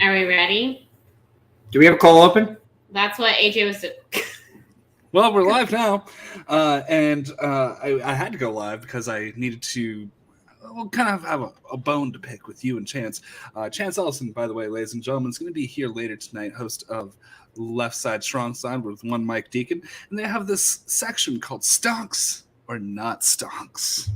Are we ready? Do we have a call open? That's what AJ was doing. Well, we're live now, and I had to go live because I needed to kind of have a bone to pick with you and Chance. Chance Ellison, by the way, ladies and gentlemen, is going to be here later tonight, host of Left Side Strong Side with one Mike Deacon, and they have this section called Stonks or Not Stonks.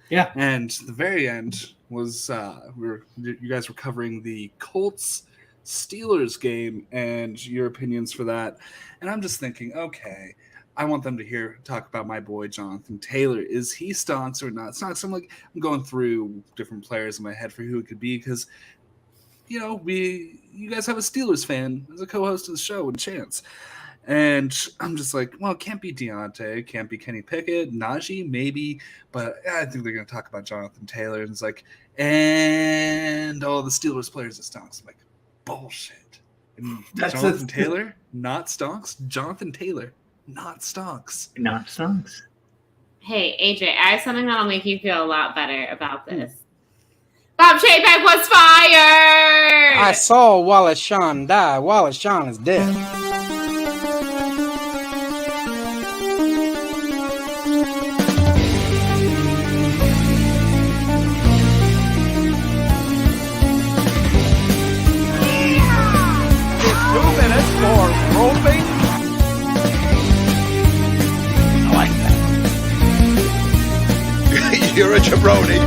Yeah. And the very end was you guys were covering the Colts Steelers game and your opinions for that. And I'm just thinking, okay, I want them to talk about my boy Jonathan Taylor. Is he stonks or not stonks? I'm going through different players in my head for who it could be because, you guys have a Steelers fan as a co-host of the show and Chance. And I'm just like, well, it can't be Deontay, can't be Kenny Pickett, Najee, maybe, but I think they're going to talk about Jonathan Taylor. And it's like, and all the Steelers players are stonks. I'm like, bullshit. And Jonathan Taylor, not stonks. Jonathan Taylor, not stonks. Not stonks. Hey, AJ, I have something that'll make you feel a lot better about this. Bob Chapek was fired! I saw Wallace Shawn die. Wallace Shawn is dead. You're a jabroni.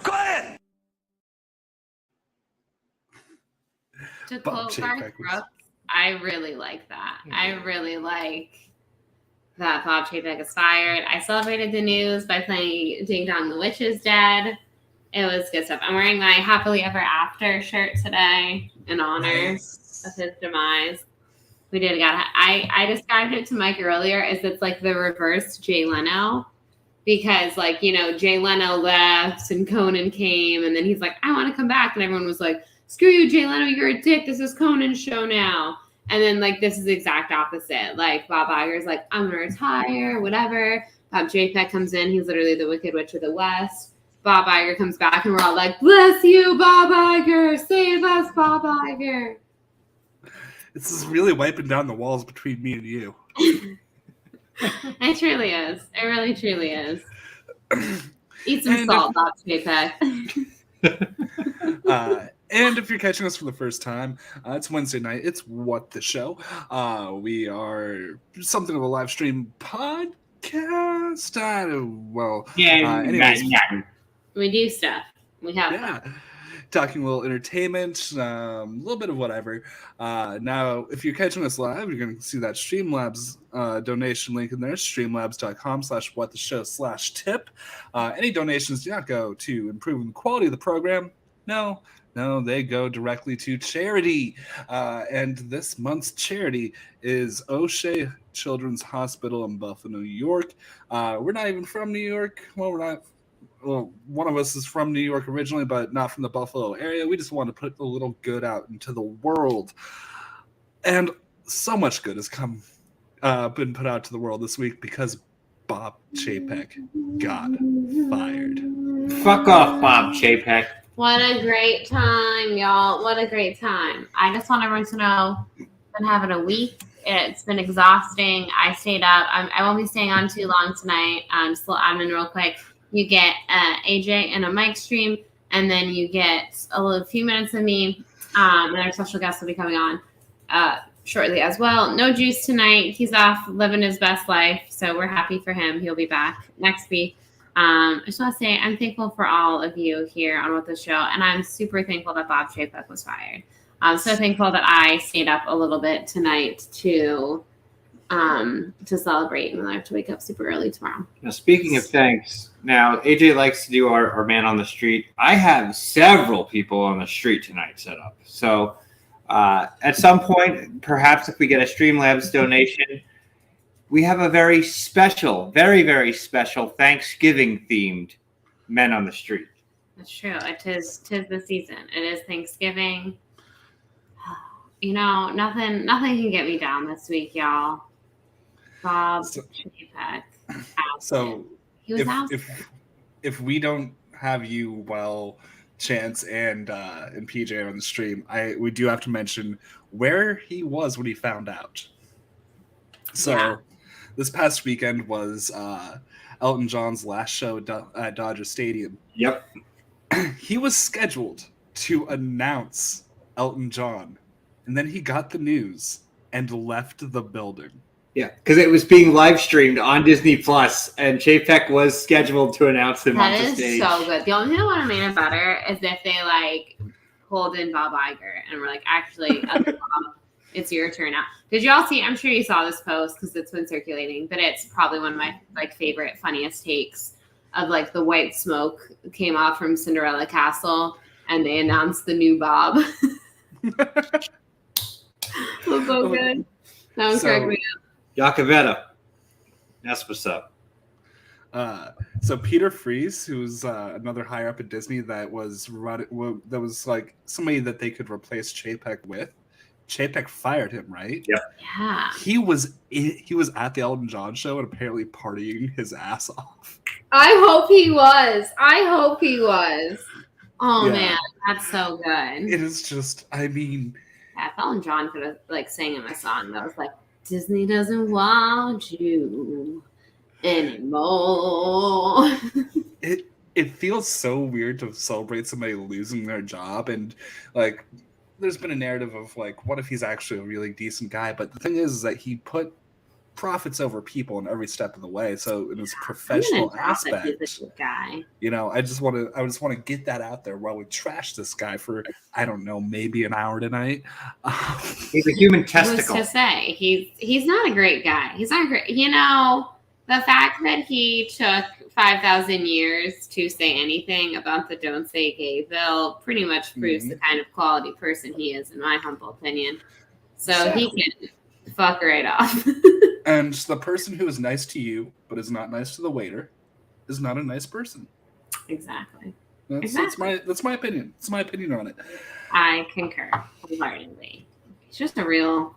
Go ahead. To quote Garth Brooks, I really like that. I really like that Bob Chapek is fired. I celebrated the news by playing Ding Dong the Witch is Dead. It was good stuff. I'm wearing my Happily Ever After shirt today in honor of his demise. We did. I described it to Mike earlier as it's like the reverse Jay Leno because Jay Leno left and Conan came and then he's like, I want to come back. And everyone was like, screw you, Jay Leno, you're a dick. This is Conan's show now. And then this is the exact opposite. Bob Iger's like, I'm going to retire, whatever. Bob Chapek comes in. He's literally the Wicked Witch of the West. Bob Iger comes back and we're all like, bless you, Bob Iger. Save us, Bob Iger. This is really wiping down the walls between me and you. It truly is. It really, truly is. Eat some salt, Bob Chapek. And if you're catching us for the first time, it's Wednesday night. It's What the Show. We are something of a live stream podcast. We do stuff. We have fun. Talking a little entertainment, a little bit of whatever. Now, if you're catching us live, you're going to see that Streamlabs donation link in there, streamlabs.com/whattheshow/tip. Any donations do not go to improving the quality of the program. No, they go directly to charity. And this month's charity is O'Shea Children's Hospital in Buffalo, New York. We're not even from New York. Well, we're not. Well, one of us is from New York originally, but not from the Buffalo area. We just want to put a little good out into the world. And so much good has been put out to the world this week because Bob Chapek got fired. Fuck off, Bob Chapek. What a great time, y'all. What a great time. I just want everyone to know I've been having a week. It's been exhausting. I stayed up. I won't be staying on too long tonight. Just a little admin real quick. You get AJ and a mic stream, and then you get a few minutes of me. And our special guest will be coming on shortly as well. No Juice tonight. He's off living his best life, so we're happy for him. He'll be back next week. I just want to say I'm thankful for all of you here on What the Show, and I'm super thankful that Bob Chapek was fired. I'm so thankful that I stayed up a little bit tonight to celebrate, and I have to wake up super early tomorrow. Now, speaking of thanks, now AJ likes to do our man on the street. I have several people on the street tonight set up. So at some point, perhaps if we get a Streamlabs donation, we have a very special, very, very special Thanksgiving-themed Men on the Street. That's true. Tis the season. It is Thanksgiving. Nothing can get me down this week, y'all. Bob Chapek. So he was if we don't have you while Chance and PJ are on the stream, we do have to mention where he was when he found out. So this past weekend was Elton John's last show at Dodger Stadium. Yep. He was scheduled to announce Elton John, and then he got the news and left the building. Yeah, because it was being live streamed on Disney Plus, and Chapek was scheduled to announce him on the stage. That is so good. The only thing that would have made it better is if they like pulled in Bob Iger and were like, actually, Bob, it's your turn now. Did you all see? I'm sure you saw this post because it's been circulating, but it's probably one of my like favorite, funniest takes of like the white smoke came off from Cinderella Castle, and they announced the new Bob. That's so good. That was correct me up. Yakavetta. That's what's up. So Peter Freese, who's another higher up at Disney that was like somebody that they could replace Chapek with. Chapek fired him, right? Yep. Yeah. He was at the Elton John show and apparently partying his ass off. I hope he was. Oh man, that's so good. It is just, I mean, yeah, if Elton John could have like sang him a song that was like, Disney doesn't want you anymore. It feels so weird to celebrate somebody losing their job, and like there's been a narrative of like, what if he's actually a really decent guy? But the thing is that he put profits over people in every step of the way. So in his professional aspect, he's a good guy. You know, I just want to get that out there while we trash this guy for, I don't know, maybe an hour tonight. He's a human testicle. Who's to say? He's not a great guy. He's not great. You know, the fact that he took 5,000 years to say anything about the Don't Say Gay bill pretty much proves the kind of quality person he is, in my humble opinion. So he can fuck right off. And the person who is nice to you but is not nice to the waiter is not a nice person. Exactly. That's my opinion. It's my opinion on it. I concur wholeheartedly. He's just a real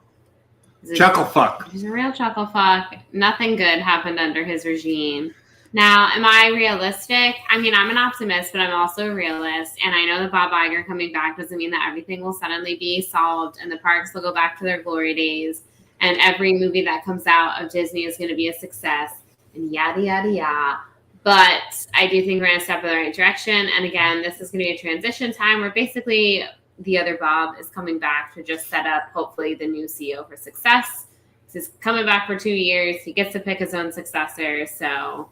chuckle fuck. He's a real chuckle fuck. Nothing good happened under his regime. Now, am I realistic? I mean, I'm an optimist, but I'm also a realist. And I know that Bob Iger coming back doesn't mean that everything will suddenly be solved and the parks will go back to their glory days. And every movie that comes out of Disney is going to be a success and yada, yada, yada. But I do think we're going to step in the right direction. And again, this is going to be a transition time where basically the other Bob is coming back to just set up, hopefully, the new CEO for success. He's coming back for 2 years. He gets to pick his own successor. So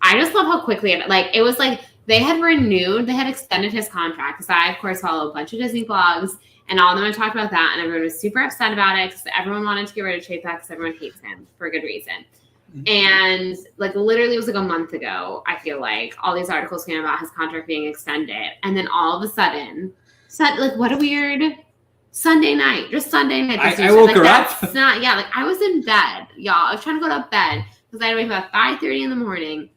I just love how quickly it was like they had extended his contract. Because I, of course, follow a bunch of Disney blogs. And all of them had talked about that, and everyone was super upset about it because everyone wanted to get rid of Chapek because everyone hates him for a good reason. Mm-hmm. And like literally it was like a month ago, I feel like all these articles came about his contract being extended. And then all of a sudden, like what a weird Sunday night. I woke her up. I was in bed, y'all. I was trying to go to bed because I had to wake up at 5:30 in the morning.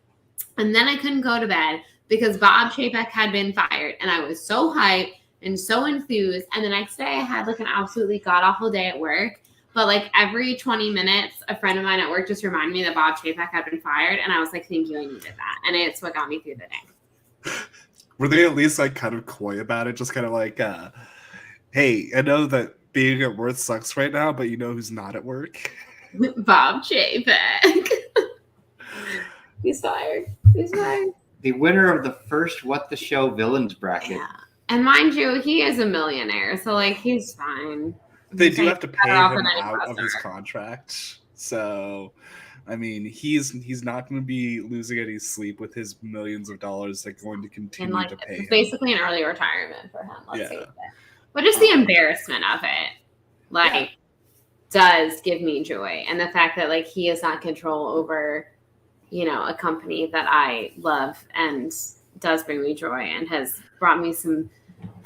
And then I couldn't go to bed because Bob Chapek had been fired. And I was so hyped and so enthused. And the next day I had like an absolutely god-awful day at work. But like every 20 minutes, a friend of mine at work just reminded me that Bob Chapek had been fired. And I was like, thank you, I needed that. And it's what got me through the day. Were they at least like kind of coy about it? Just kind of like, hey, I know that being at work sucks right now, but you know who's not at work? Bob Chapek. He's fired. The winner of the first What the Show villains bracket. Yeah. And mind you, he is a millionaire, so like he's fine. They do have to pay him out of his contract. So, I mean, he's not going to be losing any sleep with his millions of dollars that are going to continue to pay him. Basically an early retirement for him, let's say. But just the embarrassment of it, does give me joy. And the fact that like he has not control over, you know, a company that I love and does bring me joy and has brought me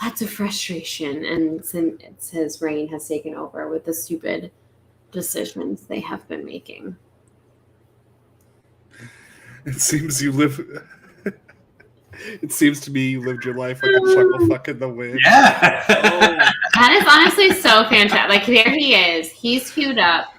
lots of frustration, and since his reign has taken over with the stupid decisions they have been making. It seems to me you lived your life like a chuckle fuck in the wind. Yeah. That is honestly so fantastic. Like there he is. He's queued up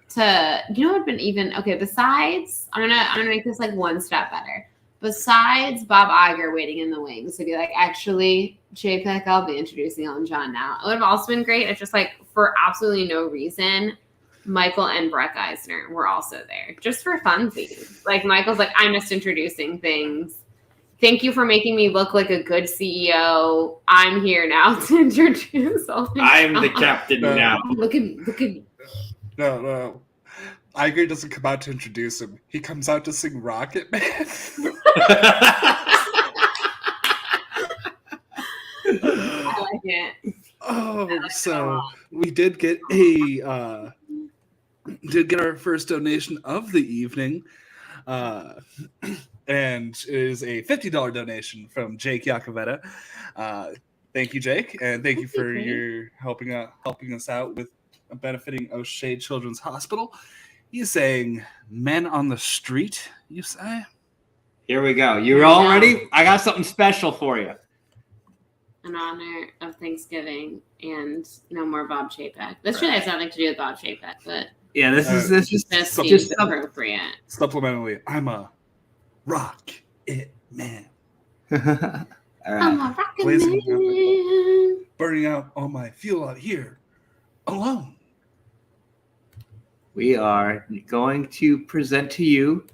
to, you know what would been even okay, besides I'm gonna make this like one step better. besides Bob Iger waiting in the wings to be like, actually, Chapek, I'll be introducing Elton John now. It would have also been great if just like for absolutely no reason, Michael and Breck Eisner were also there just for funsies. Like Michael's like, I'm just introducing things. Thank you for making me look like a good CEO. I'm here now to introduce Elton John. I'm the captain now. Look at me. No. Iger doesn't come out to introduce him. He comes out to sing Rocket Man. I like it. Oh, so we did get our first donation of the evening, and it is a $50 donation from Jake Iacovetta. Thank you, Jake, and thank you for your helping us out with benefiting O'Shea Children's Hospital. He's saying, "Men on the street," you say? Here we go. You all ready? I got something special for you. In honor of Thanksgiving and no more Bob Chapek. This should have something to do with Bob Chapek, but yeah, this is just appropriate. Supplementally, I'm a rock it man. All right. I'm a rockin' Blazing man. Burning out all my fuel out here alone. We are going to present to you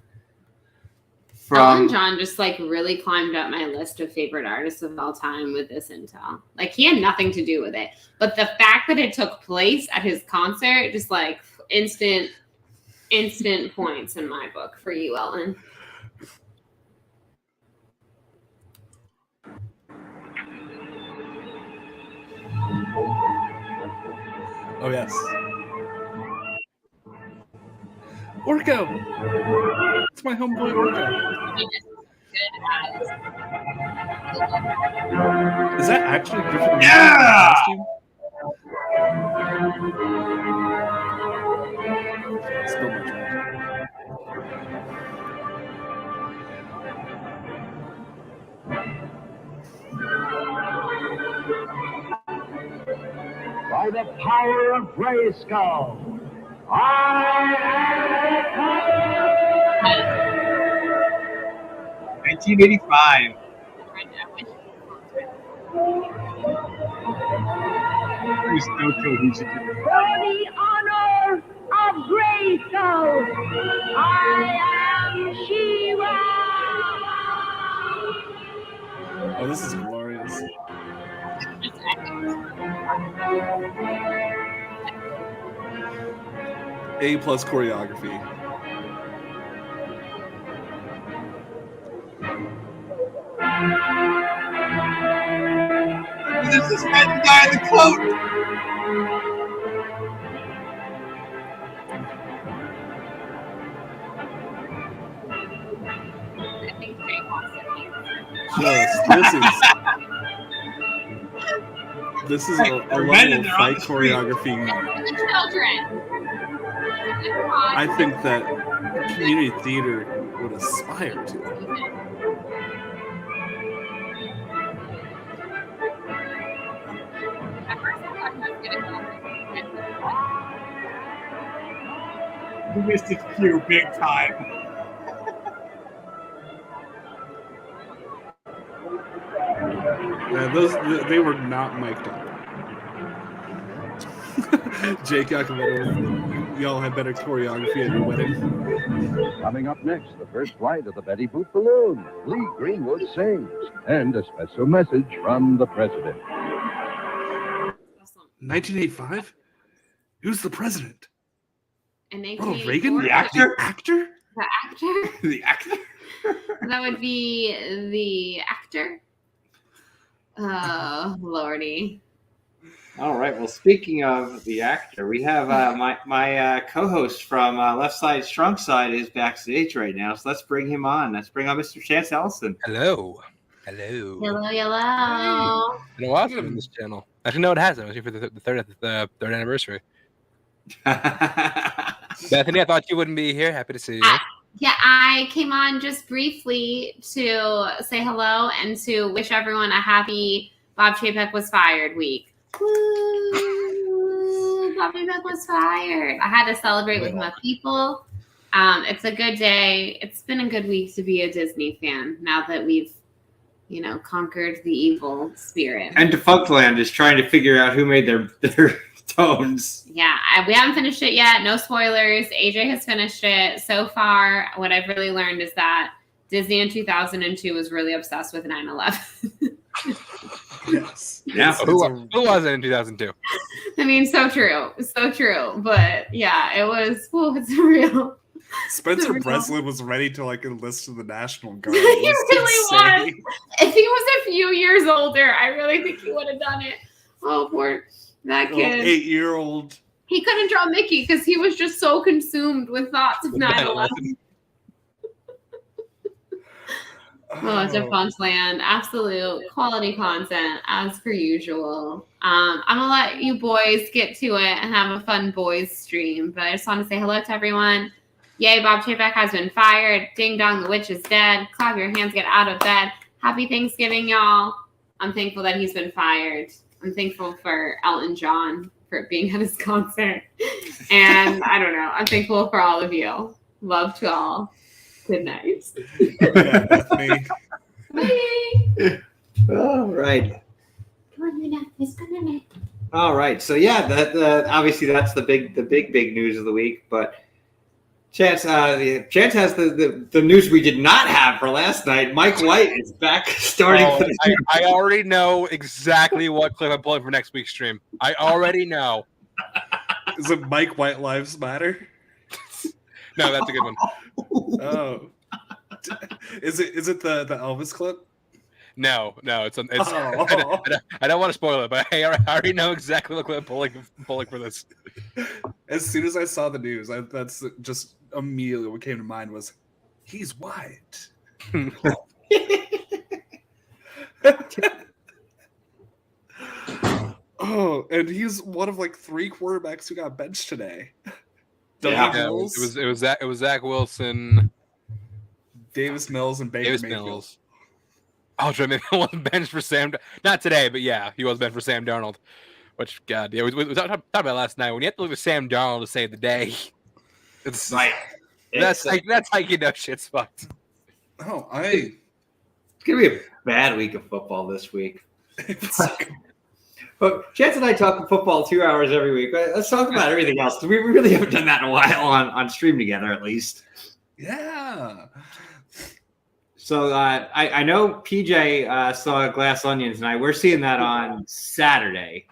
Elton John just like really climbed up my list of favorite artists of all time with this intel. Like he had nothing to do with it, but the fact that it took place at his concert, just like instant points in my book for you, Ellen. Oh yes. Orko! It's my homeboy Orko. Is that actually Griffin? Yeah! Costume? Spill my drink. By the power of Grayskull, I am 1985. There's no cohesion. for the honor of Grayskull. I am She-Ra. Oh, this is glorious. A+ choreography. This is the guy in the coat. I think Jake wants to This is a level of fight choreography. the children. I think that community theater would aspire to. You missed his cue big time. Yeah, they were not mic'd up. Jake Iacovetta, y'all had better choreography at your wedding. Coming up next, the first flight of the Betty Boop balloon. Lee Greenwood sings, and a special message from the president. 1985? Who's the president? And Ronald Reagan? The actor? The actor? The actor? The actor? That would be the actor. Oh, Lordy. All right. Well, speaking of the actor, we have my co-host from Left Side, Strong Side is backstage right now. So let's bring him on. Let's bring on Mr. Chance Ellison. Hello. Yellow. Been a while from this channel. Actually, no, it hasn't. I was here for the third anniversary. Bethany, I thought you wouldn't be here. Happy to see you. Yeah, I came on just briefly to say hello and to wish everyone a happy Bob Chapek was fired week. Woo! Bob Chapek was fired. I had to celebrate with my people. It's a good day. It's been a good week to be a Disney fan now that we've, conquered the evil spirit. And Defunctland is trying to figure out who made their tones. Yeah, we haven't finished it yet. No spoilers. AJ has finished it. So far, what I've really learned is that Disney in 2002 was really obsessed with 9/11. Yes. Yeah. Who was it in 2002? I mean, so true. So true. But yeah, it was, it's real. Spencer Breslin was ready to enlist to the National Guard. He really was. If he was a few years older, I really think he would have done it. Oh, poor that kid. 8-year-old. He couldn't draw Mickey because he was just so consumed with thoughts of 9/11. It's a fun land. Absolute quality content as per usual. I'm gonna let you boys get to it and have a fun boys stream. But I just want to say hello to everyone. Yay, Bob Chapek has been fired. Ding dong, the witch is dead. Clap your hands, get out of bed. Happy Thanksgiving, y'all. I'm thankful that he's been fired. I'm thankful for Elton John for being at his concert. And I don't know. I'm thankful for all of you. Love to all. Good night. Yeah, Bethany. Bye. All right. Come on, Nina. It's good night. All right. So yeah, that obviously that's the big news of the week. But Chance has the news we did not have for last night. Mike White is back starting. I already know exactly what clip I'm pulling for next week's stream. I already know. Is it Mike White Lives Matter? No, that's a good one. Oh, is it the Elvis clip? No, it's I don't want to spoil it, but I already know exactly what clip I'm pulling for this. As soon as I saw the news, that's just immediately what came to mind was he's white. Oh, and he's one of 3 quarterbacks who got benched today. Yeah, it was Zach Wilson, Davis Mills, and Baker Mayfield. Mills. Oh, maybe he wasn't benched for Sam. Not today, but yeah, he was benched for Sam Darnold. Which, God, yeah, we talked about last night. When you have to look at Sam Darnold to save the day, it's right. That's how you know shit's fucked. Oh, it's gonna be a bad week of football this week. But Chance and I talk football 2 hours every week. Let's talk about everything else. We really haven't done that in a while on stream together, at least. Yeah. So I know PJ saw Glass Onion tonight. We're seeing that on Saturday.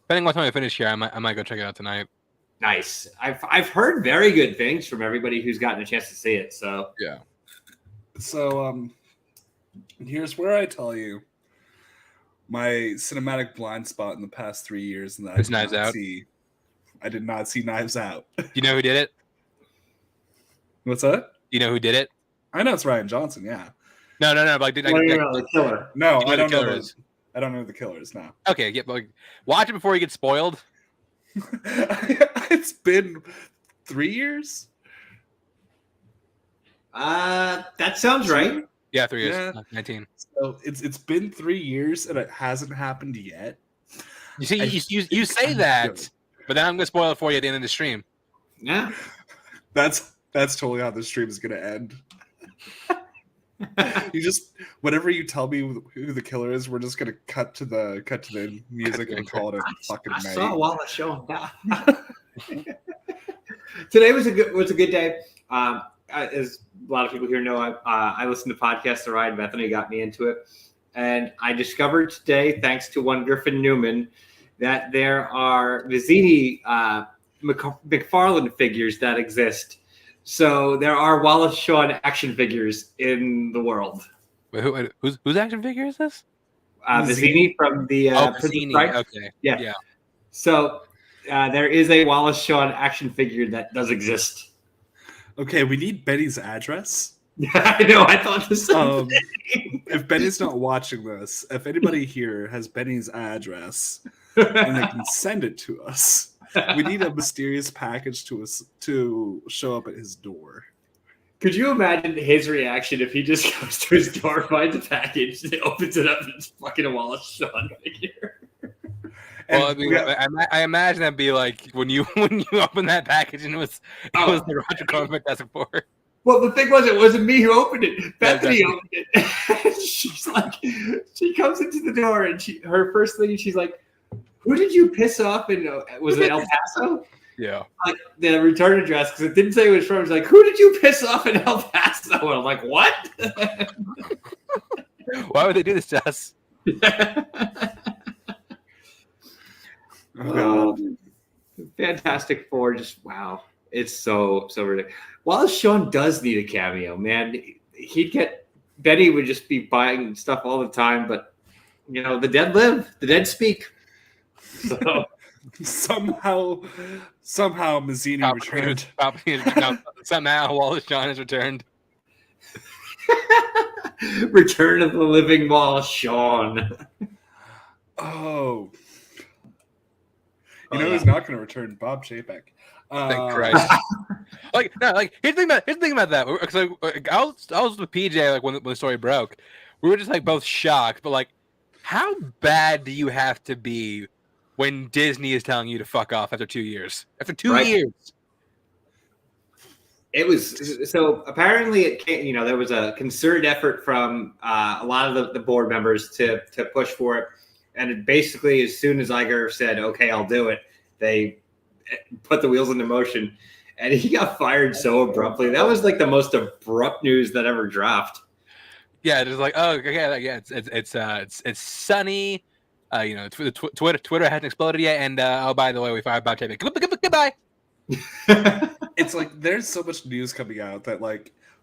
Depending on what time I finish here, I might go check it out tonight. Nice. I've heard very good things from everybody who's gotten a chance to see it. So yeah. So here's where I tell you my cinematic blind spot in the past 3 years, and that it's Knives Out. I did not see Knives Out. You know who did it? What's that? You know who did it? I know it's Ryan Johnson. Yeah. No. But the killer. No, I don't know. I don't know who the killer is now. Okay, watch it before you get spoiled. It's been 3 years. That sounds right. Yeah, 3 years. Yeah. 19. So it's been 3 years and it hasn't happened yet. You see, you say that, but then I'm gonna spoil it for you at the end of the stream. Yeah. That's totally how the stream is gonna end. You just whenever you tell me who the killer is, we're just gonna cut to the music and call it a fucking night. I saw Wallace showing down. Today was a good day. As a lot of people here know, I listen to podcasts. The Ride Bethany got me into it, and I discovered today, thanks to one Griffin Newman, that there are Vizzini McFarlane figures that exist. So there are Wallace Shawn action figures in the world. Wait, whose action figure is this? Vizzini from the Vizzini. Okay. Yeah. So there is a Wallace Shawn action figure that does exist. Okay, we need Benny's address. I know. I thought the same thing. If Benny's not watching this, if anybody here has Benny's address and they can send it to us, we need a mysterious package to show up at his door. Could you imagine his reaction if he just goes to his door, finds a package, and opens it up, and it's fucking a Wallace Shawn figure? Well, I imagine that'd be like when you open that package and it was the Roger Clemens Fantastic Four. Well, the thing was, it wasn't me who opened it. Bethany opened it. She's like, she comes into the door and her first thing, she's like, "Who did you piss off?" And was it El Paso? Yeah. Like the return address, because it didn't say it was from. It's like, "Who did you piss off in El Paso?" And I'm like, "What?" Why would they do this to us? Fantastic Four, just wow. It's so ridiculous. While Sean does need a cameo, man, Benny would just be buying stuff all the time, but the dead live, the dead speak. So somehow Mazzini returned. Somehow Wallace Shawn has returned. Return of the living Wallace Shawn. Oh. Who's not going to return? Bob Chapek. Thank Christ. Here's the thing about that. Because I was with PJ when the story broke. We were just both shocked. But how bad do you have to be when Disney is telling you to fuck off after 2 years? After 2 years. It was so apparently it came, there was a concerted effort from a lot of the board members to push for it. And basically, as soon as Iger said, "Okay, I'll do it," they put the wheels into motion, and he got fired so abruptly. That was the most abrupt news that ever dropped. Yeah, it's it's sunny. Twitter hasn't exploded yet, and by the way, we fired Bob Chapek. Goodbye. It's there's so much news coming out that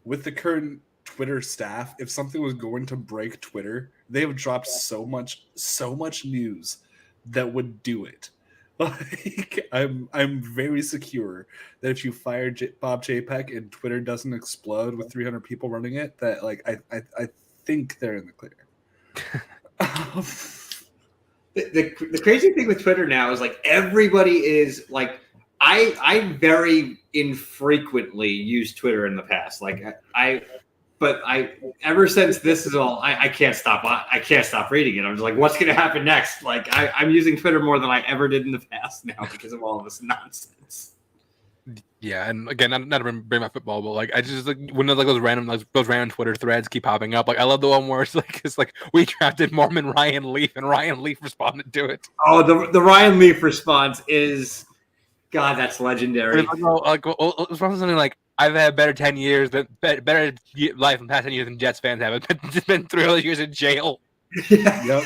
with the current Twitter staff, if something was going to break Twitter, they have dropped so much news that would do it. I'm very secure that if you fire Bob Chapek and Twitter doesn't explode with 300 people running it, that I think they're in the clear. The crazy thing with Twitter now is everybody is I very infrequently use Twitter in the past. But ever since this is all, I can't stop. I can't stop reading it. I'm just what's going to happen next? I'm using Twitter more than I ever did in the past now because of all of this nonsense. Yeah, and again, not to bring my football, but I just when those random Twitter threads keep popping up. I love the one where it's we drafted Mormon Ryan Leaf, and Ryan Leaf responded to it. Oh, the Ryan Leaf response is, God, that's legendary. It's something I've had better 10 years, better life in the past 10 years than Jets fans have. It's been 3 other years in jail. Yeah. Yep.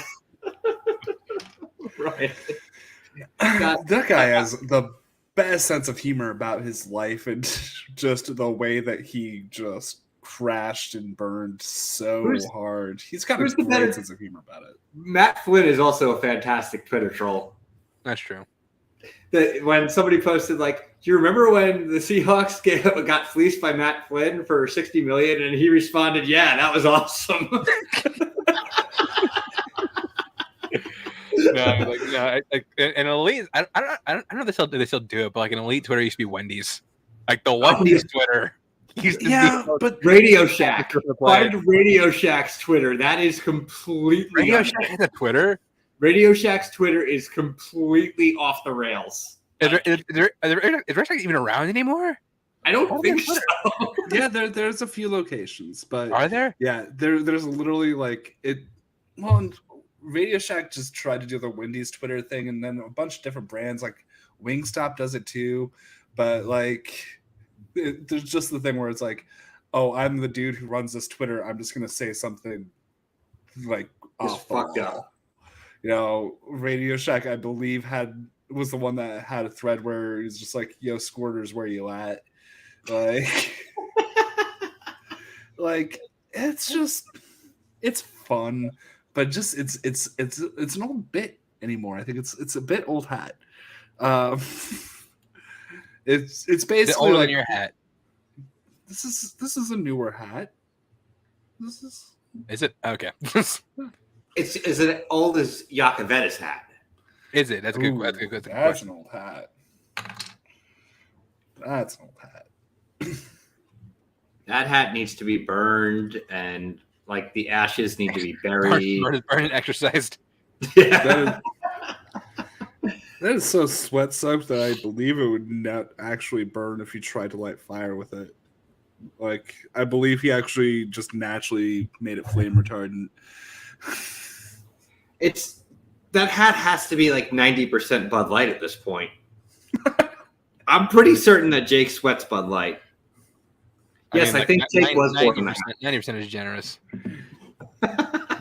Right. That guy has the best sense of humor about his life and just the way that he just crashed and burned so hard. He's got a great sense of humor about it. Matt Flynn is also a fantastic Twitter troll. That's true. When somebody posted, do you remember when the Seahawks got fleeced by Matt Flynn for $60 million? And he responded, "Yeah, that was awesome." An elite. I don't know if they still do it, but an elite Twitter used to be Wendy's. The Wendy's Twitter used to be. But Radio Shack. Find Radio Shack's Twitter. That is completely. Radio Shack has a Twitter. Radio Shack's Twitter is completely off the rails. Is Radio Shack even around anymore? I don't think so. Yeah, there's a few locations, but are there? Yeah, there's literally it. Well, Radio Shack just tried to do the Wendy's Twitter thing, and then a bunch of different brands Wingstop does it too. But there's just the thing where it's oh, I'm the dude who runs this Twitter. I'm just gonna say something off fucked up. Radio Shack, I believe, was the one that had a thread where he's just "Yo, Squirters, where you at?" It's fun, but just it's an old bit anymore. I think it's a bit old hat. It's basically older than your hat. This is a newer hat. Is it okay? Is it old as Yakovetta's hat? Is it? That's a good. That's an old hat. That's an old hat. That hat needs to be burned, and the ashes need to be buried. Burned and exercised. Yeah. That is so sweat soaked that I believe it would not actually burn if you tried to light fire with it. Like, I believe he actually just naturally made it flame retardant. It's that hat has to be like 90% Bud Light at this point. I'm pretty certain that Jake sweats Bud Light. Yes, I think Jake was born in the hat. 90% is generous.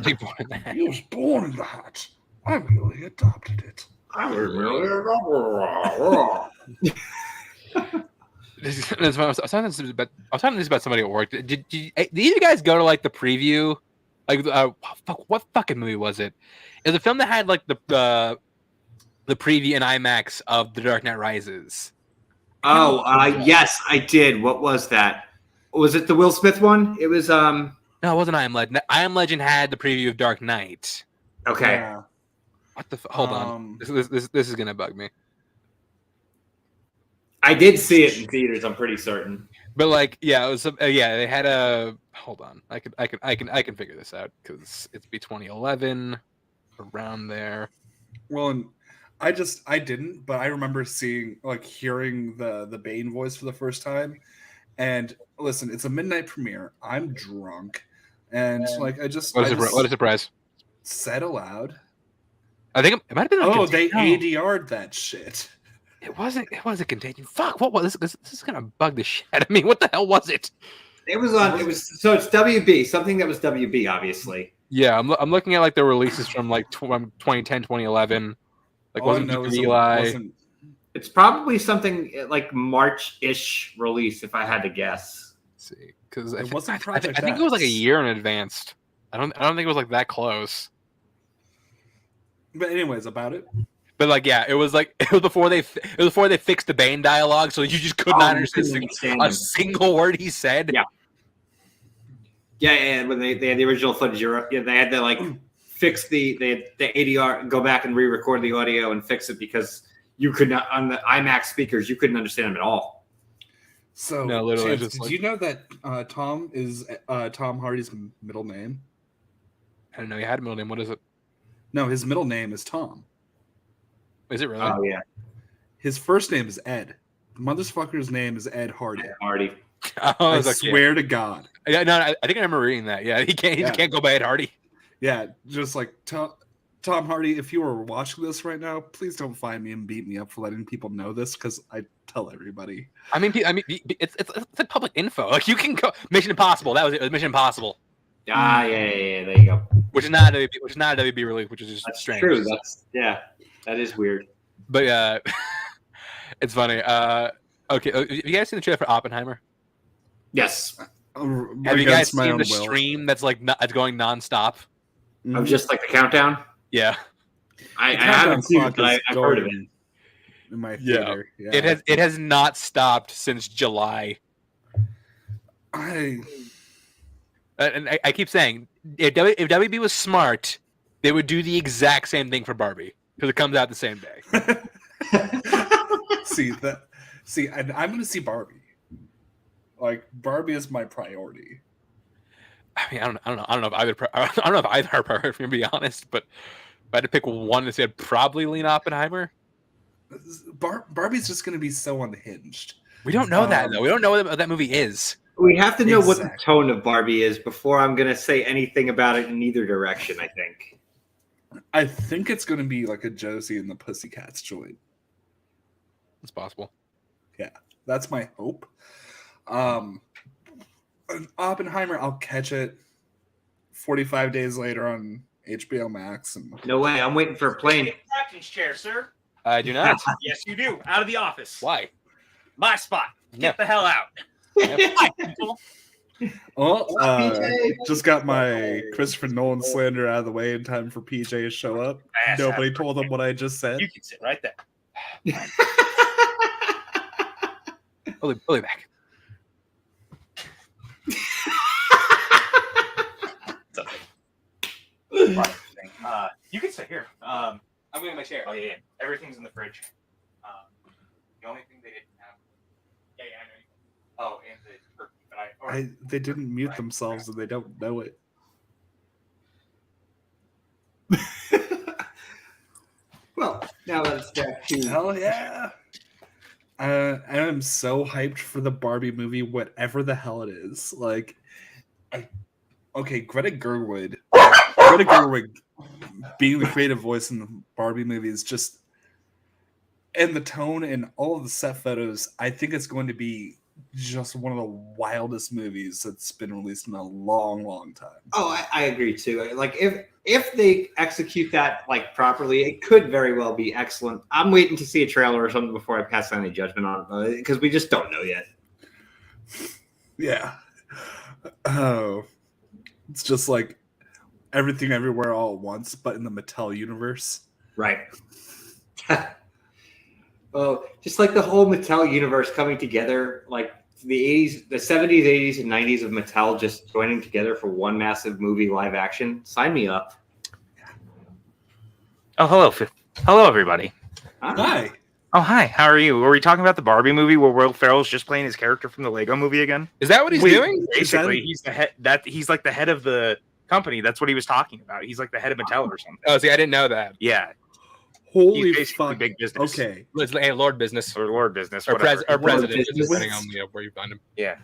Jake born in the hat. He was born in the hat. I really adopted it. That's what I was talking to this about somebody at work. Did you guys go to like the preview? Like, what fucking movie was it? It was a film that had like the preview in IMAX of The Dark Knight Rises. Oh, yes, I did. What was that? Was it the Will Smith one? It was No, it wasn't I Am Legend. I Am Legend had the preview of Dark Knight. Okay. Yeah. What the? Hold on. This is gonna bug me. I did see it in theaters. I'm pretty certain. But like, yeah, it was. They had a. Hold on. I can figure this out because it's be 2011, around there. Well, and I didn't, but I remember hearing the Bane voice for the first time. And listen, it's a midnight premiere. I'm drunk, and like I just What a surprise! Said aloud. I think it might have been. They ADR'd that shit. It wasn't Contagion. Fuck! What was this? This is gonna bug the shit out of me. What the hell was it? It was on. It was so it's WB. Something that was WB, obviously. Yeah, I'm looking at like the releases from like 2010, 2011. Like wasn't Eli? It's probably something like March-ish release, if I had to guess. Let's see, because I Project think it was like a year in advance. I don't think it was like that close. But anyways, about it. But like, yeah, it was before they fixed the Bane dialogue, so you just could not understand a single word he said. Yeah. Yeah, and when they had the original footage, they had to like fix the ADR, go back and re-record the audio and fix it because you could not on the IMAX speakers, you couldn't understand them at all. So, no, literally, Chance, did you know that Tom is Tom Hardy's middle name? I didn't know he had a middle name. What is it? No, his middle name is Tom. Is it really? Oh yeah. His first name is Ed. The motherfucker's name is Ed Hardy. Ed Hardy. I swear to God. Yeah, no, I think I remember reading that. Yeah, he can't go by Ed Hardy. Yeah, just like Tom Hardy, if you were watching this right now, please don't find me and beat me up for letting people know this because I tell everybody. I mean, it's like public info. Like you can go Mission Impossible. That was it. It was Mission Impossible. Yeah. There you go. Which is not a WB release, which is just That's strange. true. That is weird. But it's funny. Okay, have you guys seen the trailer for Oppenheimer? Yes. Have you guys seen the stream that's like it's going nonstop? Of just like the countdown? Yeah. I haven't seen it, but I've heard of it. In my theater. Yeah. It has not stopped since July. I keep saying if WB was smart, they would do the exact same thing for Barbie because it comes out the same day. I'm going to see Barbie. Like Barbie is my priority. I mean, I don't know if either are priority, to be honest. But if I had to pick one to say, I'd probably lean Oppenheimer. Barbie's just going to be so unhinged. We don't know that though. We don't know what that movie is. We have to know what the tone of Barbie is before I'm going to say anything about it in either direction, I think it's going to be like a Josie and the Pussycats joint. It's possible. Yeah, that's my hope. Oppenheimer, I'll catch it 45 days later on HBO Max. No way, I'm waiting for a plane. Captain's chair, sir. I do not. Yes, you do. Out of the office. Why? My spot. Get the hell out. Well, just got my Christopher Nolan slander out of the way in time for PJ to show up. Nobody told him what I just said. You can sit right there. Bully back. You can sit here. I'm going to my chair. Oh yeah. Everything's in the fridge. The only thing they didn't have. Yeah, I know. Oh, and the turkey. But they didn't mute themselves and they don't know it. Well, Now that it's back to Hell yeah. I am so hyped for the Barbie movie, whatever the hell it is. Like, Greta Gerwig being the creative voice in the Barbie movie is just, and the tone and all of the set photos, I think it's going to be just one of the wildest movies that's been released in a long, long time. Oh, I agree too. Like if they execute that like properly, it could very well be excellent. I'm waiting to see a trailer or something before I pass any judgment on it because we just don't know yet. Yeah. Oh, it's just like Everything Everywhere All at Once, but in the Mattel universe. Right. Oh, just like the whole Mattel universe coming together, like the 70s, 80s, and 90s of Mattel just joining together for one massive movie live action. Sign me up. Oh, hello. Hello, everybody. Hi. Oh, hi. How are you? Were we talking about the Barbie movie where Will Ferrell's just playing his character from the Lego movie again? Is that what he's doing? Basically, he's the head. He's like the head of the company. That's what he was talking about. He's like the head of Mattel or something. Oh, see, I didn't know that. Yeah. Holy fuck! Big business. Okay. Lord business or Lord business or, whatever. president, depending on where you find him. Yeah.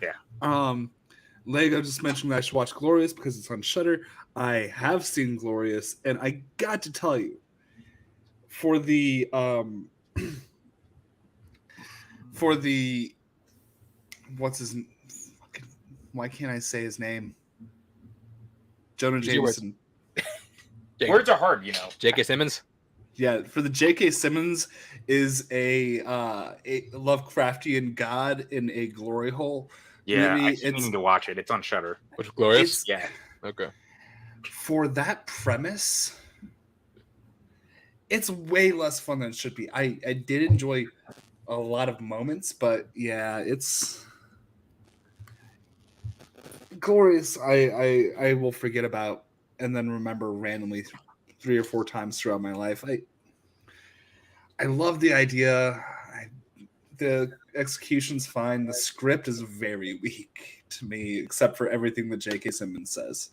Lego just mentioned that I should watch Glorious because it's on Shudder. I have seen Glorious, and I got to tell you, for the what's his? Why can't I say his name? Jonah Jameson. Words are hard, you know. J.K. Simmons. Yeah, for the J.K. Simmons is a Lovecraftian god in a glory hole. Yeah, I keep meaning to watch it. It's on Shudder. Which Glorious? Yeah. Okay. For that premise, it's way less fun than it should be. I did enjoy a lot of moments, but yeah, it's Glorious. I will forget about and then remember randomly 3 or 4 times throughout my life. I love the idea. The execution's fine. The script is very weak to me, except for everything that J.K. Simmons says.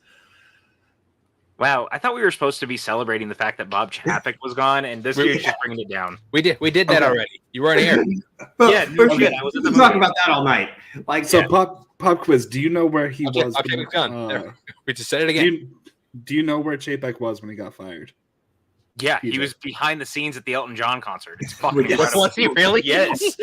Wow, I thought we were supposed to be celebrating the fact that Bob Chapek was gone, and this dude's just bringing it down. We did that already. You weren't here. Yeah, no shit. I was at the talk about that all night. Like, so pop quiz. Do you know where he was? Okay, we've done. We just said it again. Do you know where Chapek was when he got fired? Yeah, he was behind the scenes at the Elton John concert. It's fucking incredible. Was he really? Yes.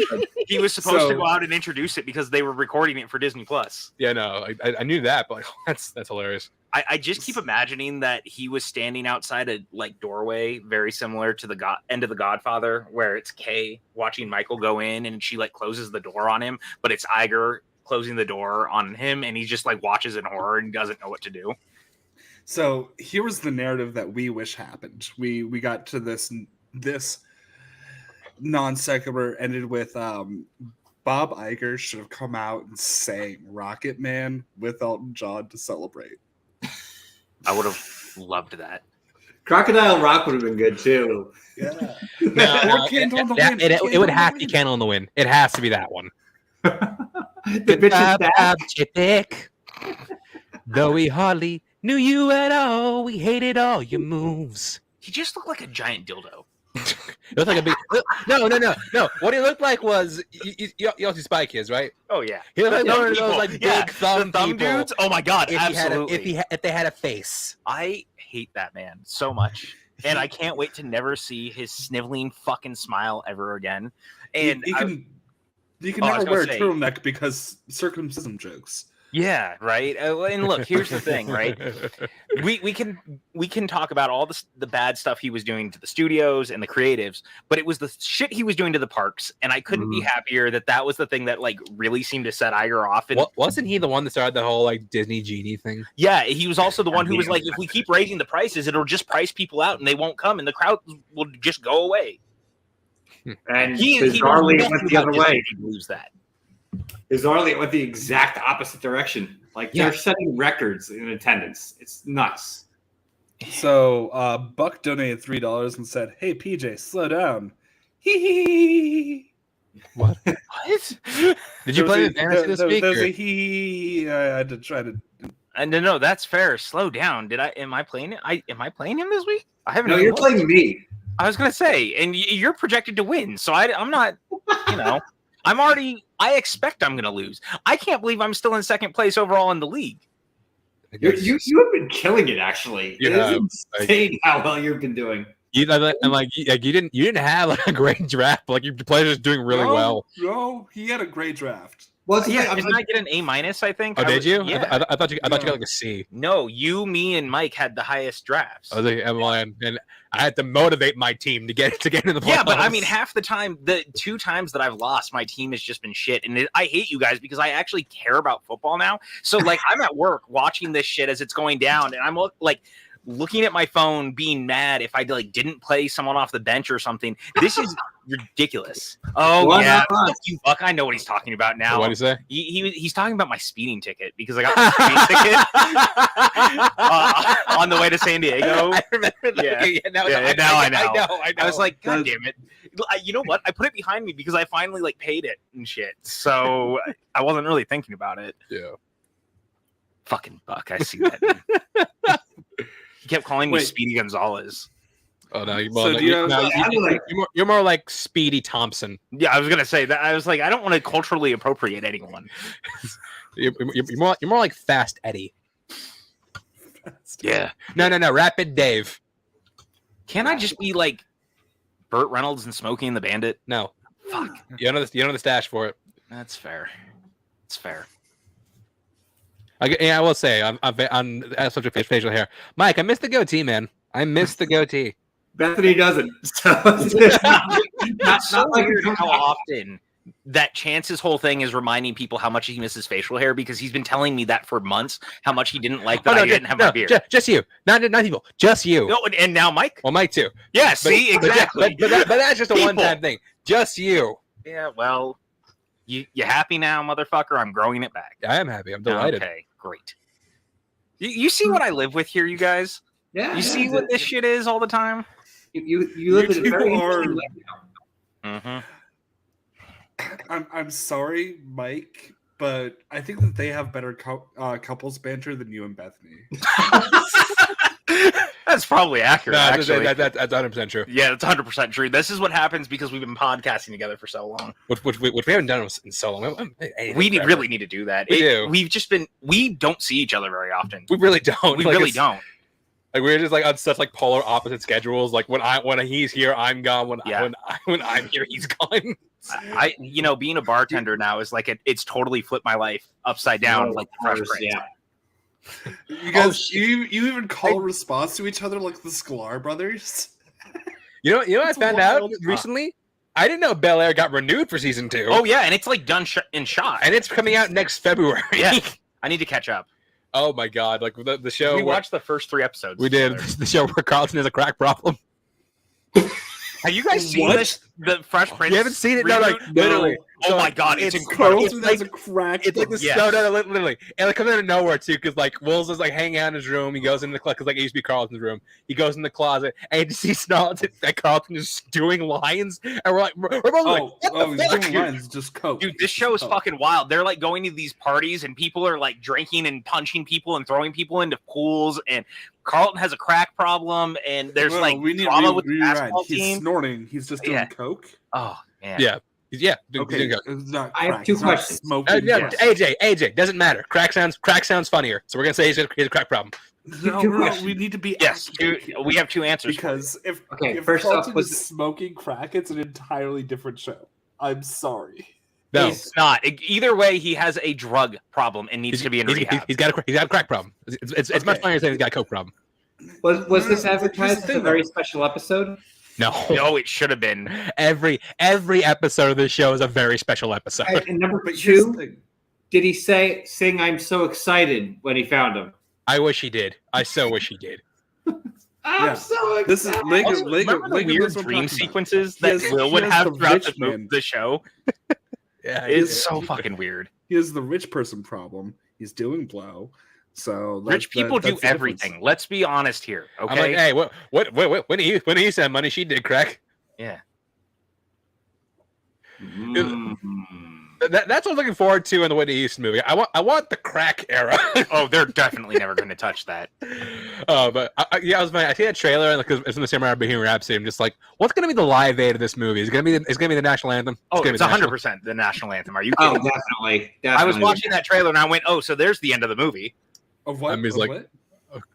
He was supposed to go out and introduce it because they were recording it for Disney Plus. Yeah, no, I knew that, but that's hilarious. I just keep imagining that he was standing outside a like doorway, very similar to the end of The Godfather, where it's Kay watching Michael go in and she like closes the door on him, but it's Iger closing the door on him, and he just like watches in horror and doesn't know what to do. So here was the narrative that we wish happened. We got to this non sequitur ended with Bob Iger should have come out and sang Rocket Man with Elton John to celebrate. I would have loved that. Crocodile Rock would have been good too. Yeah. It would have to be Candle in the Wind. It has to be that one. The bitch is back. Chapek. Though we hardly knew you at all, we hated all your moves. He just looked like a giant dildo. It looked like a big. No. What he looked like was you all see Spy Kids, right? Oh yeah. He looked like one of those like big thumb dudes. Oh my god, absolutely. If they had a face. I hate that man so much, and I can't wait to never see his sniveling fucking smile ever again. And you can never wear a turtleneck because circumcision jokes. Yeah, right. And look, here's the thing, right? We can talk about all the bad stuff he was doing to the studios and the creatives, but it was the shit he was doing to the parks, and I couldn't be happier that was the thing that like really seemed to set Iger off. And wasn't he the one that started the whole like Disney genie thing? Yeah, he was also the one who was like, if we keep raising the prices, it'll just price people out, and they won't come, and the crowd will just go away. And he bizarrely went the other way. He believes that. Bizarrely, it went the exact opposite direction. Like they're setting records in attendance. It's nuts. So Buck donated $3 and said, "Hey PJ, slow down." Hee. What? Did you play Fantasy this week? There's a hee. I had to try to. And no, that's fair. Slow down. Am I playing it? Am I playing him this week? I haven't. No, you're playing me. I was gonna say, and you're projected to win, so I'm not. I expect I'm gonna lose. I can't believe I'm still in second place overall in the league. You have been killing it, actually. Yeah, it's insane how well you've been doing. You didn't have like a great draft. Like your players are doing really well. No, he had a great draft. Well, Didn't I get an A-? I think. Oh, did you? Yeah. I thought you got like a C. No, you, me, and Mike had the highest drafts. I was like, and I had to motivate my team to get in the playoffs. Yeah, but I mean, half the time, the 2 times that I've lost, my team has just been shit, and I hate you guys because I actually care about football now. So like, I'm at work watching this shit as it's going down, and I'm like looking at my phone, being mad if I like didn't play someone off the bench or something. This is ridiculous. Oh Well, yeah, fuck you, Buck. I know what he's talking about now. What did he say? He's talking about my speeding ticket because I got my speeding ticket on the way to San Diego. I remember that. Yeah. Now I know. I know. I was like, God damn it. You know what? I put it behind me because I finally like paid it and shit. So I wasn't really thinking about it. Yeah. Fucking Buck. I see that. He kept calling me Speedy Gonzalez. Oh no! You're more like Speedy Thompson. Yeah, I was gonna say that. I was like, I don't want to culturally appropriate anyone. you're more like Fast Eddie. Yeah. No. Rapid Dave. Can't I just be like Burt Reynolds and Smokey and the Bandit? No. Fuck. You know the stash for it. That's fair. It's fair. I will say on subject of facial hair, Mike, I missed the goatee, man. I missed the goatee. Bethany doesn't. So It's so weird how often that Chance's whole thing is reminding people how much he misses facial hair because he's been telling me that for months, how much he didn't like that I didn't have my beard. Just you. Not people. Just you. No, and now Mike? Well, Mike too. Yeah, see? Exactly. But that's just a one-time thing. Just you. Yeah, well, you happy now, motherfucker? I'm growing it back. I am happy. I'm delighted. Okay, great. You see what I live with here, you guys? Yeah. You see what this shit is all the time? You live in a very interesting life now. Mm-hmm. I'm sorry, Mike, but I think that they have better couples banter than you and Bethany. That's probably accurate. No, actually, that's 100% true. Yeah, that's 100% true. This is what happens because we've been podcasting together for so long. Which we haven't done in so long. We really need to do that. We don't see each other very often. We really don't. We really don't. Like we're just like on such like polar opposite schedules. Like when he's here, I'm gone. When I'm here, he's gone. I being a bartender now is like it's totally flipped my life upside down. Like the Fresh Prince. Yeah. You guys, you even call a response to each other like the Sklar brothers. You know what I found out recently? I didn't know Bel Air got renewed for season 2. Oh yeah, and it's like done in shot, and it's coming out next February. Yeah, I need to catch up. Oh my god! Like the show. We watched the first 3 episodes. We did the show where Carlton has a crack problem. Have you guys seen this? The Fresh Prince. You haven't seen it? No, like literally. Oh my god, it's incredible. Carlton has a crack. It's like this. Yes. No, literally, and it comes out of nowhere too, because like Will's is like hanging out in his room. He goes in the closet because like it used to be Carlton's room. He goes in the closet and he just sees that Carlton is doing lines, and we're both like, he's doing lines, just coke. Dude, this show is fucking wild. They're like going to these parties and people are like drinking and punching people and throwing people into pools, and Carlton has a crack problem, and there's drama with the basketball team. He's snorting. He's just doing coke. Oh man. Yeah. Okay. It's not I have 2 questions. AJ, doesn't matter. Crack sounds funnier. So we're gonna say he has a crack problem. No, we need to be we have 2 answers because if first Carlton off, is smoking crack, it's an entirely different show. I'm sorry. No, it's not. Either way, he has a drug problem and needs to be in rehab. He's got a crack problem. It's much funnier saying he's got a coke problem. Was this advertised as a very special episode? No, it should have been. Every episode of this show is a very special episode. And number 2, did he sing "I'm so excited" when he found him? I wish he did. I so wish he did. I'm so excited. This is remember the weird dream sequences that Will would have throughout the show? Yeah, it's so fucking weird. He has the rich person problem. He's doing blow. So rich people do everything. Let's be honest here, okay? I'm like, hey, what? When he sent money, she did crack. Yeah. That's what I'm looking forward to in the Whitney Houston movie. I want the crack era. Oh, they're definitely never going to touch that. But I see that trailer because it's in the same era of Bohemian Rhapsody. I'm just like, what's going to be the live aid of this movie? Is it going to be the national anthem? Oh, it's 100% the national anthem. Are you kidding? Oh, definitely. I was watching that trailer and I went, oh, so there's the end of the movie. Of what? What?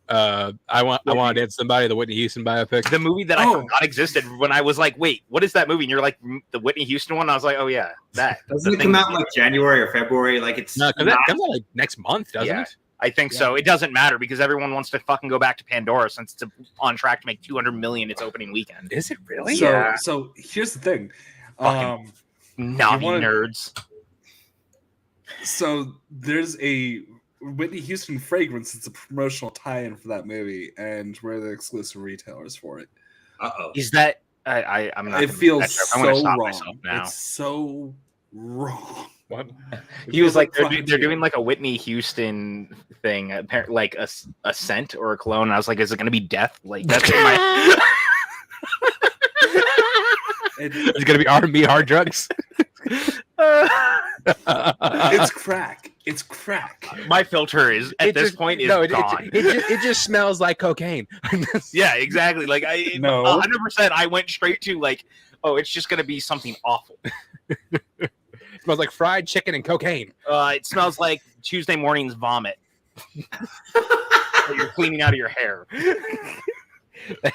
I want to dance somebody, the Whitney Houston biopic, the movie that I forgot existed. When I was like, wait, what is that movie? And you're like, the Whitney Houston one. I was like, oh yeah, that. Doesn't it come out in like January or February? Like it's no, because that comes out like next month, doesn't it? I think so. It doesn't matter because everyone wants to fucking go back to Pandora since it's on track to make $200 million its opening weekend. Is it really? So here's the thing, Navi nerds. So there's a Whitney Houston fragrance. It's a promotional tie-in for that movie, and we're the exclusive retailers for it. Is that? I'm not. It feels so wrong. Now. It's so wrong. What? He was like, they're doing like a Whitney Houston thing, apparently like a scent or a cologne. And I was like, is it going to be death? Like that's my. It's going to be R&B hard drugs. It's crack. It's crack. My filter is at this point gone. It just smells like cocaine. Yeah, exactly. Like 100%. I went straight to like, oh, it's just gonna be something awful. It smells like fried chicken and cocaine. It smells like Tuesday morning's vomit. You're cleaning out of your hair.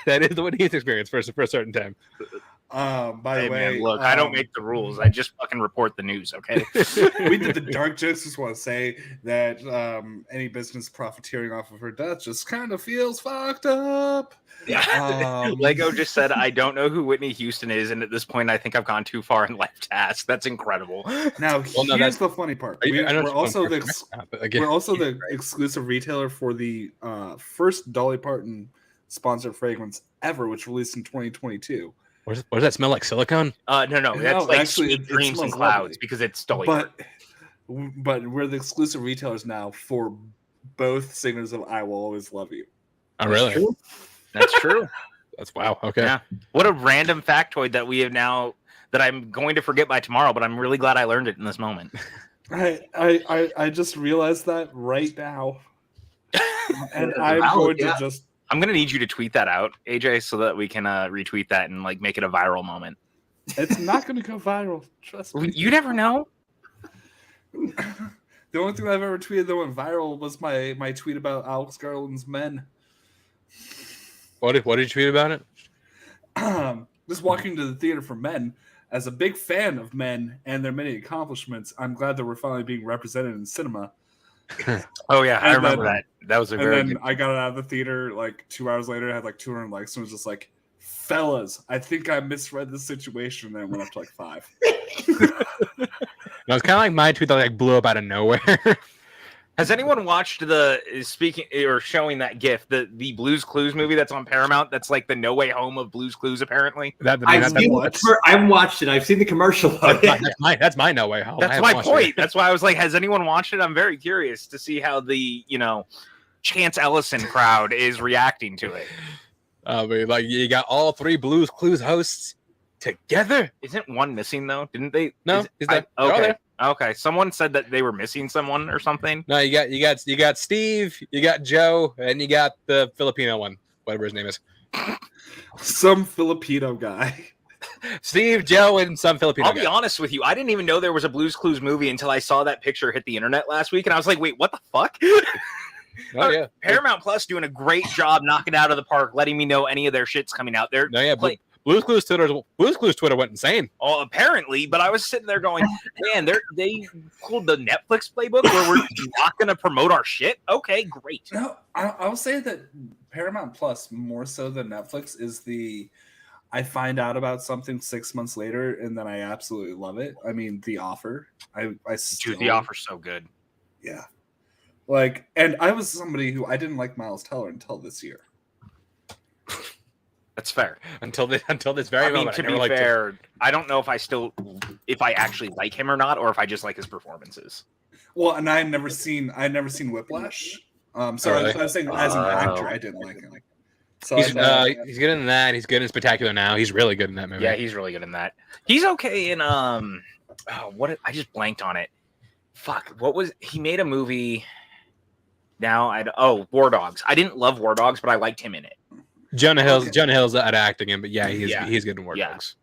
That is the Whitney Houston experience for a certain time. By the way, man, look, I don't make the rules. I just fucking report the news, okay? We did the dark jokes. Just want to say that any business profiteering off of her death just kind of feels fucked up. Yeah. Lego just said, I don't know who Whitney Houston is, and at this point, I think I've gone too far in life to ask. That's incredible. Now, here's the funny part. We're also the exclusive retailer for the first Dolly Parton sponsored fragrance ever, which released in 2022. What does that smell like? Silicone? No. That's like actually sweet dreams and clouds lovely. Because it's Dolly. But we're the exclusive retailers now for both singers of "I Will Always Love You." Oh, really? That's true. That's wow. Okay. Yeah. What a random factoid that we have now that I'm going to forget by tomorrow, but I'm really glad I learned it in this moment. I just realized that right now, and I'm going to just. I'm gonna need you to tweet that out, AJ, so that we can retweet that and like make it a viral moment. It's not gonna go viral. Trust me. You never know. The only thing I've ever tweeted that went viral was my tweet about Alex Garland's Men. What did you tweet about it? Just walking to the theater for Men. As a big fan of Men and their many accomplishments, I'm glad that we're finally being represented in cinema. Oh yeah, I remember that. That was a very. And then I got out of the theater like 2 hours later. I had like 200 likes, and was just like, "Fellas, I think I misread the situation." And then it went up to like 5. No, it's kind of like my tweet that like blew up out of nowhere. Has anyone watched showing that GIF, the Blue's Clues movie that's on Paramount? That's like the No Way Home of Blue's Clues, apparently. I've watched it. I've seen the commercial. That's my No Way Home. That's my point. That's why I was like, has anyone watched it? I'm very curious to see how the Chance Ellison crowd is reacting to it. Like you got all 3 Blue's Clues hosts together. Isn't one missing though? Didn't they? No. Okay. Okay. Someone said that they were missing someone or something. No, you got Steve, you got Joe, and you got the Filipino one, whatever his name is. Some Filipino guy. Steve, Joe, and some Filipino I'll be honest with you. I didn't even know there was a Blue's Clues movie until I saw that picture hit the internet last week, and I was like, wait, what the fuck? Oh, yeah. Paramount Plus doing a great job knocking it out of the park, letting me know any of their shit's coming out there. No, yeah, Blue's Clues Twitter went insane. Oh, apparently, but I was sitting there going, man, they pulled the Netflix playbook where we're not going to promote our shit. Okay, great. No, I'll say that Paramount Plus, more so than Netflix, is I find out about something 6 months later, and then I absolutely love it. I mean, The Offer. Dude, The Offer's so good. Yeah. And I was somebody who I didn't like Miles Teller until this year. That's fair. Until this very moment. To be fair, I don't know if I actually like him or not, or if I just like his performances. Well, and I had never seen Whiplash. So really? I was saying as an actor, I didn't like him. So he's good in that. He's good in Spectacular Now. He's really good in that movie. Yeah, he's really good in that. He's okay in I just blanked on it. Fuck, what was he made a movie? War Dogs. I didn't love War Dogs, but I liked him in it. Jonah Hill's at acting him, but he's good in War Dogs.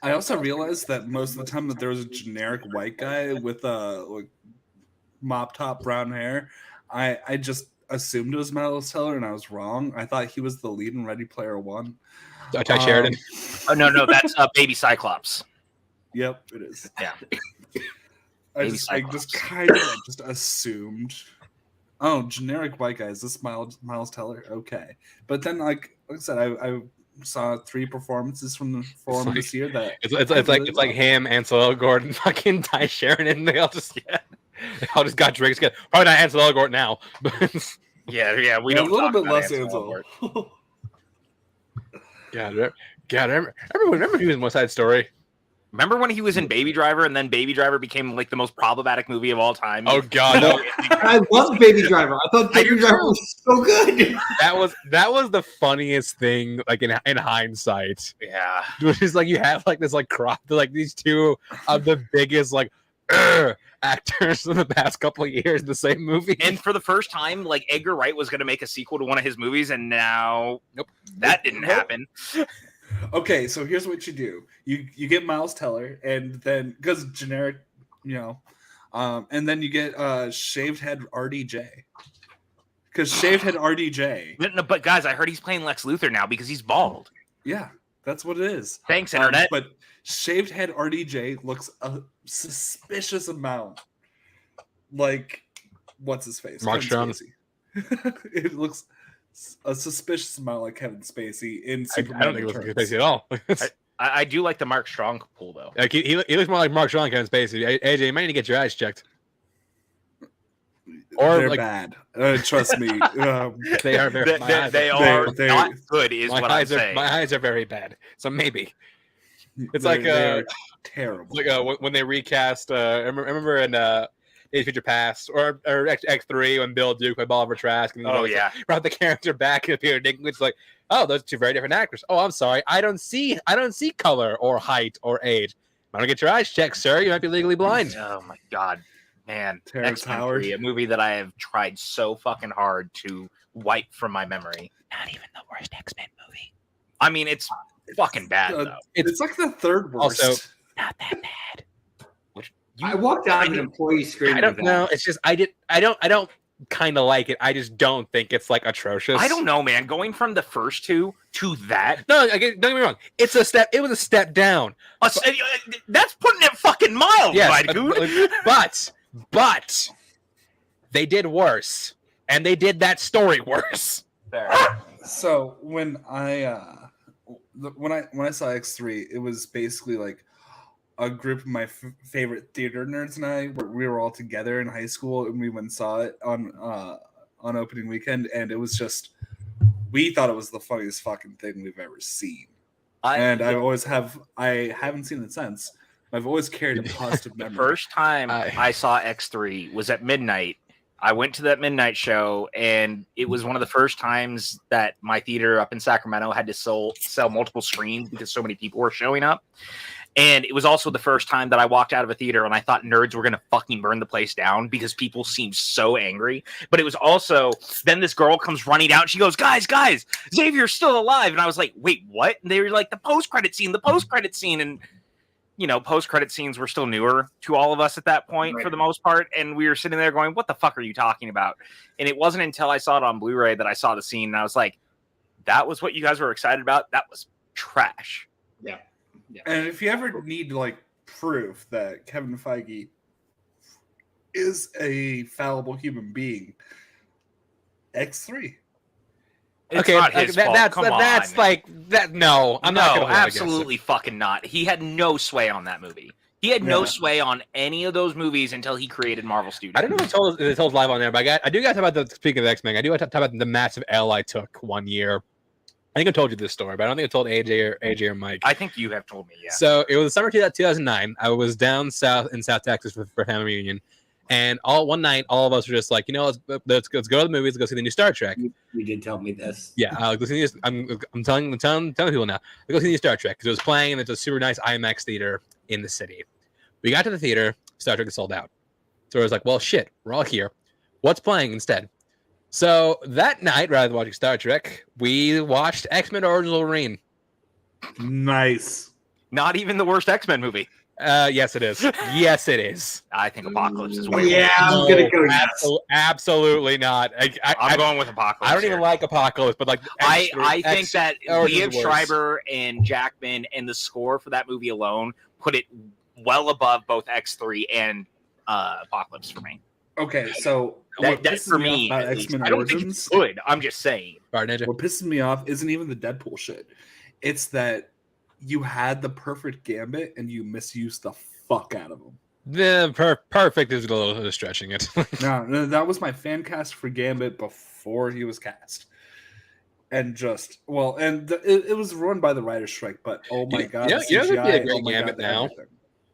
I also realized that most of the time that there was a generic white guy with mop top brown hair, I just assumed it was Miles Teller, and I was wrong. I thought he was the lead in Ready Player One. Ty Sheridan. Oh no, that's Baby Cyclops. Yep, it is. Yeah. I just kind of assumed. Oh, generic white guy. Is this Miles Teller? Okay, but then like I said, I saw 3 performances from this year that it's like him, Ansel Elgort, and fucking Ty Sheridan. They all just got drinks. Probably not Ansel Elgort now, but we don't a little bit less Ansel. Remember he was in West Side Story. Remember when he was in Baby Driver, and then Baby Driver became like the most problematic movie of all time? Oh God, no. I love Baby Driver. I thought Baby Driver was so good. That was the funniest thing, like in hindsight. Yeah, which is like you have like this like crop, like these 2 of the biggest like actors in the past couple of years in the same movie, and for the first time, like Edgar Wright was going to make a sequel to one of his movies, and now that didn't happen. Okay, so here's what you do: you get Miles Teller, and then because generic, and then you get shaved head RDJ. Because shaved head RDJ. No, but guys, I heard he's playing Lex Luthor now because he's bald. Yeah, that's what it is. Thanks, internet. But shaved head RDJ looks a suspicious amount like what's his face? Mark Strong. It looks a suspicious amount like Kevin Spacey in Superman. I don't think it looks like Spacey at all. I do like the Mark Strong pull though. Like he looks more like Mark Strong than Kevin Spacey. AJ, you might need to get your eyes checked. Or they're bad. Trust me. They are very. They are not good. Is what I'm saying. My eyes are very bad. So maybe it's they're terrible. Like when they recast. I remember in Days of Future Past or X3 when Bill Duke played Oliver Trask and brought the character back and Peter Dinklage like, oh, those 2 very different actors. Oh, I'm sorry, I don't see color or height or age. I don't get your eyes checked, sir. You might be legally blind. Oh my God, man! Terrence Howard, a movie that I have tried so fucking hard to wipe from my memory. Not even the worst X-Men movie. I mean, it's fucking bad though. It's like the 3rd worst. Also, not that bad. I walked out of an employee screen. I don't know. It's just I don't kind of like it. I just don't think it's like atrocious. I don't know, man. Going from the first 2 to that. No, don't get me wrong. It was a step down. That's putting it fucking mild, dude. But they did worse, and they did that story worse. So when I saw X3, it was basically like a group of my favorite theater nerds and I, we were all together in high school, and we went and saw it on opening weekend, and it was just, we thought it was the funniest fucking thing we've ever seen. I haven't seen it since. I've always carried a positive memory. The first time I saw X3 was at midnight. I went to that midnight show, and it was one of the first times that my theater up in Sacramento had to sell multiple screens because so many people were showing up. And it was also the first time that I walked out of a theater and I thought nerds were going to fucking burn the place down because people seemed so angry. But it was also, then this girl comes running out and she goes, guys, Xavier's still alive. And I was like, wait, what? And they were like, the post-credit scene. And, post-credit scenes were still newer to all of us at that point for the most part. And we were sitting there going, what the fuck are you talking about? And it wasn't until I saw it on Blu-ray that I saw the scene. And I was like, that was what you guys were excited about? That was trash. Yeah. Yeah. And if you ever need proof that Kevin Feige is a fallible human being, X3. It's not his fault. That's like that. No, I'm not going to absolutely fucking not. He had no sway on that movie. He had no sway on any of those movies until he created Marvel Studios. I don't know if it told live on there, but I do got to talk about speaking of X-Men. I do want to talk about the massive L I took one year. I think I told you this story, but I don't think I told AJ or Mike. I think you have told me, yeah. So it was the summer of 2009. I was down south in South Texas for family reunion, and one night, all of us were just like, let's go to the movies, let's go see the new Star Trek. You did tell me this. Yeah, I'm telling people now. Let's go see the new Star Trek because it was playing, and it's a super nice IMAX theater in the city. We got to the theater. Star Trek is sold out. So I was like, well, shit, we're all here. What's playing instead? So that night, rather than watching Star Trek, we watched X-Men Origins Wolverine. Nice. Not even the worst X-Men movie. Yes, it is. Yes, it is. I think Apocalypse is way Yeah, I'm gonna go yes. Absolutely not. I'm going with Apocalypse. I don't even like Apocalypse, but like I think that Origins Liev Schreiber and Jackman and the score for that movie alone put it well above both X3 and Apocalypse for me. Okay, so That's for me. about X-Men I don't think Origins, it's good. I'm just saying. what pisses me off isn't even the Deadpool shit. It's that you had the perfect Gambit and you misused the fuck out of him. The perfect is a little stretching it. No, that was my fan cast for Gambit before he was cast. And it was run by the writer's strike, but oh my god, you know CGI, be a great oh my Gambit god, now. everything.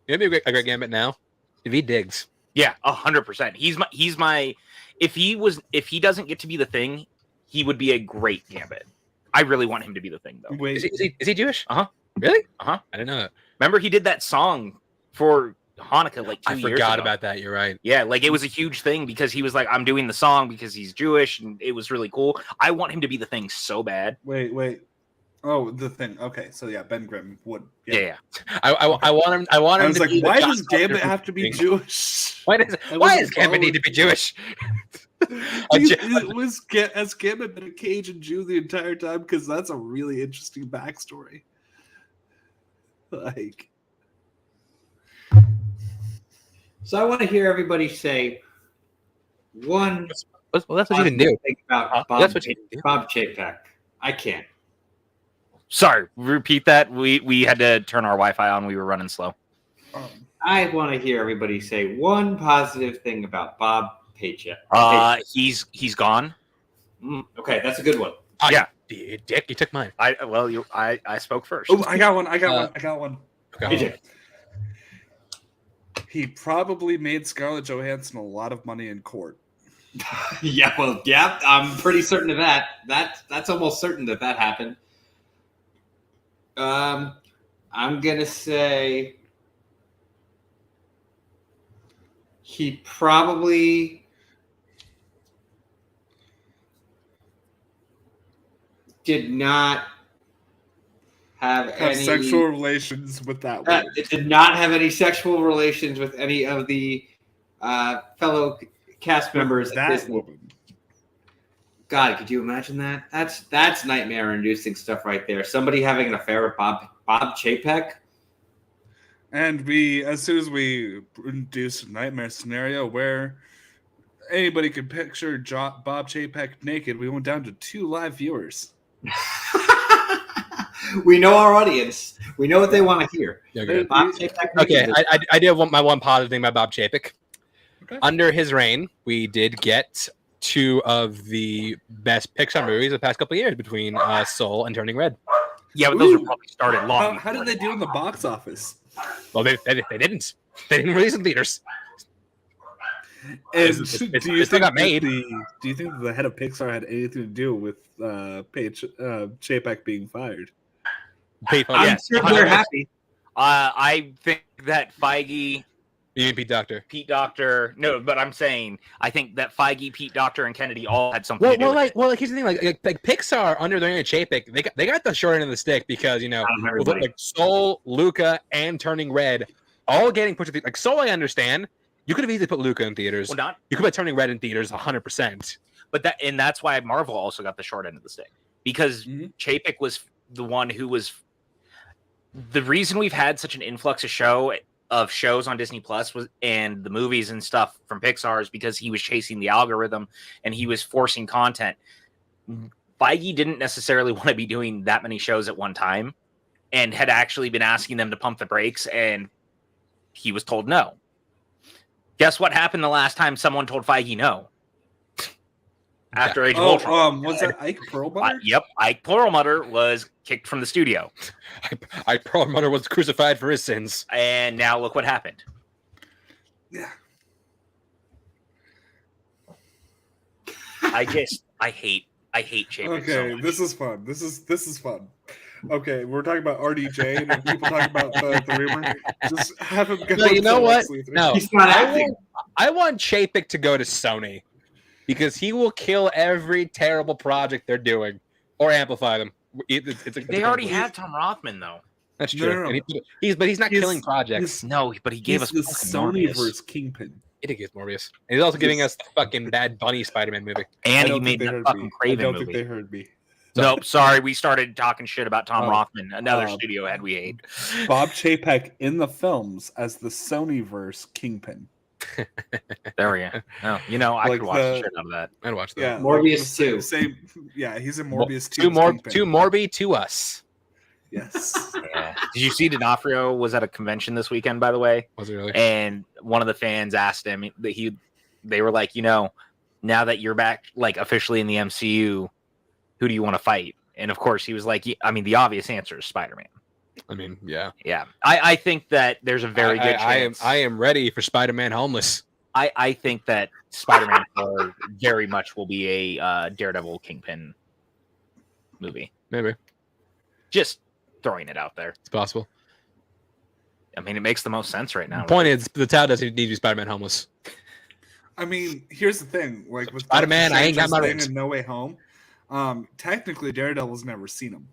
It'd be a great Gambit now. If he digs. Yeah, 100%. He's my. If he doesn't get to be the Thing, he would be a great Gambit. I really want him to be the Thing, though. Wait, Is he Jewish? Uh-huh. Really? Uh-huh. I didn't know that. Remember, he did that song for Hanukkah like 2 I years ago. forgot about that. You're right. Yeah, like it was a huge thing because he was like, I'm doing the song because he's Jewish, and it was really cool. I want him to be the Thing so bad. wait. Oh, the Thing. Okay, so yeah, Ben Grimm would. Yeah. I want him. I want him. I was to like, be the why does Ghostbuster Gambit have to be thing. Jewish? Why I does wasn't Gambit need to be Jewish? Has Gambit been a Cajun Jew the entire time? Because that's a really interesting backstory. Like, So I want to hear everybody say one. Well, that's what you can do. Think about That's what you can do. Bob Chapek. I can't. Sorry, repeat that. We had to turn our Wi-Fi on. We were running slow. I want to hear everybody say one positive thing about Bob Paycheck. He's gone. Okay, that's a good one. Yeah. Dick, you took mine. I spoke first. oh, I got one. PJ. He probably made Scarlett Johansson a lot of money in court. Yeah, I'm pretty certain of that. That's almost certain that happened. I'm gonna say he probably did not have any sexual relations with that woman. did not have any sexual relations with any of the fellow cast members at that Disney. woman. God, could you imagine that? That's nightmare-inducing stuff right there. Somebody having an affair with Bob Chapek. And as soon as we introduced a nightmare scenario where anybody could picture Bob Chapek naked, we went down to 2 live viewers. We know our audience. We know what they want to hear. Okay, Bob Chapek. okay. I do have my one positive thing about Bob Chapek. Okay. Under his reign, we did get 2 of the best Pixar movies of the past couple of years between Soul and Turning Red. Yeah, but those were probably started long. How did they do in the box office? Well, they didn't. They didn't release in theaters. And It do you still think got made. Do you think the head of Pixar had anything to do with Chapek being fired? I'm Yes, sure they're happy. I think that Feige, You mean Pete Doctor? no, but I'm saying I think that Feige, Pete Doctor, and Kennedy all had something to do with it. Here's the thing. Like Pixar under their Chapek, they got the short end of the stick because with like Soul, Luca, and Turning Red, all getting pushed. Like Soul, I understand. You could have easily put Luca in theaters. Well, not, You could put Turning Red in theaters 100%. but that's why Marvel also got the short end of the stick because Chapek was the one who was the reason we've had such an influx of shows on Disney Plus and the movies and stuff from Pixar is because he was chasing the algorithm and he was forcing content. Feige didn't necessarily want to be doing that many shows at one time and had actually been asking them to pump the brakes, and he was told no. Guess what happened the last time someone told Feige no? After Age of Ultron. Was it Ike Perlmutter? Yep, Ike Perlmutter was kicked from the studio. Ike Perlmutter was crucified for his sins. And now look what happened. Yeah. I hate Chapek so Okay, much. this is fun. This is fun. Okay, we're talking about RDJ, and if people talk about the rumor, just have him go. No, you know to what? Lex Luthor. No, He's not acting. I want Chapek to go to Sony because he will kill every terrible project they're doing or amplify them. They already have Tom Rothman though. That's No, true. no, no. And he's not killing projects. No, but he gave us the fucking Sonyverse Morbius. Kingpin. He did get Morbius. And he's also giving us the fucking Bad Bunny Spider-Man movie. And he don't made think they that heard fucking me. Craven I don't movie. think they heard me. Nope, sorry, we started talking shit about Tom Oh, Rothman, another studio head we hate. Bob Chapek in the films as the Sonyverse Kingpin. There we go. Oh, you know, I Like could watch the the- shit out of that. I'd watch that. Yeah, Morbius like, 2. Same, yeah, he's in Morbius 2. Two Kingpin. Morbi to us. Yes. Yeah. Did you see D'Onofrio was at a convention this weekend, by the way? Was it really? And one of the fans asked him that they were like, now that you're back like officially in the MCU, who do you want to fight? And of course he was like, I mean, the obvious answer is Spider-Man. I mean, yeah. Yeah. I think that there's a very good chance. I am ready for Spider-Man Homeless. I think that Spider-Man 4 very much will be a Daredevil Kingpin movie. Maybe. Just throwing it out there. It's possible. I mean, it makes the most sense right now. The point is, the town doesn't need to be Spider-Man Homeless. I mean, here's the thing. Like with Spider-Man, Doctor I ain't got my Strange's rings. thing in No Way Home. Technically, Daredevil's never seen him.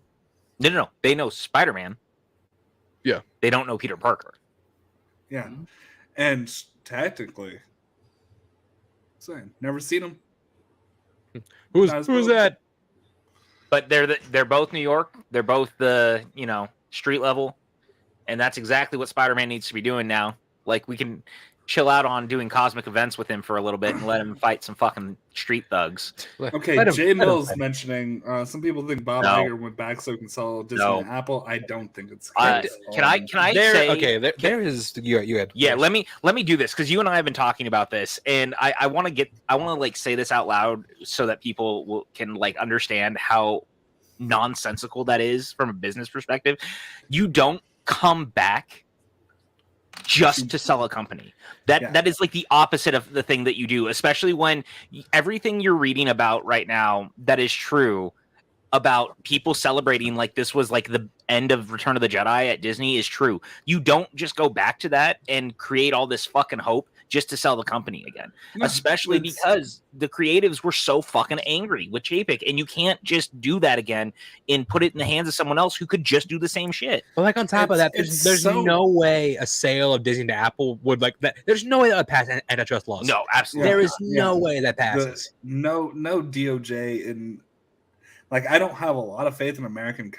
No. They know Spider-Man. Yeah. They don't know Peter Parker. Yeah, and technically, saying never seen him. Who's Not as who's well. that? But they're both New York. They're both the street level, and that's exactly what Spider-Man needs to be doing now. Like we can chill out on doing cosmic events with him for a little bit and let him fight some fucking street thugs. Okay, Let him- Jay let him Mills fight. mentioning some people think Bob No. Iger went back so he can sell Disney No. and Apple. I don't think it's. the Can case. I There, say okay, there is you had. Yeah, let me do this because you and I have been talking about this, and I want to like say this out loud so that people can like understand how nonsensical that is from a business perspective. You don't come back just to sell a company. That is like the opposite of the thing that you do, especially when everything you're reading about right now that is true about people celebrating like this was like the end of Return of the Jedi at Disney is true. You don't just go back to that and create all this fucking hope just to sell the company again. No, Especially it's- because the creatives were so fucking angry with Chapek, and you can't just do that again and put it in the hands of someone else who could just do the same shit. But like on top of that, It's there's so- no way a sale of Disney to Apple would like that. There's no way that would pass antitrust laws. No, absolutely. There is Yeah. no way that passes. No DOJ in. Like I don't have a lot of faith in American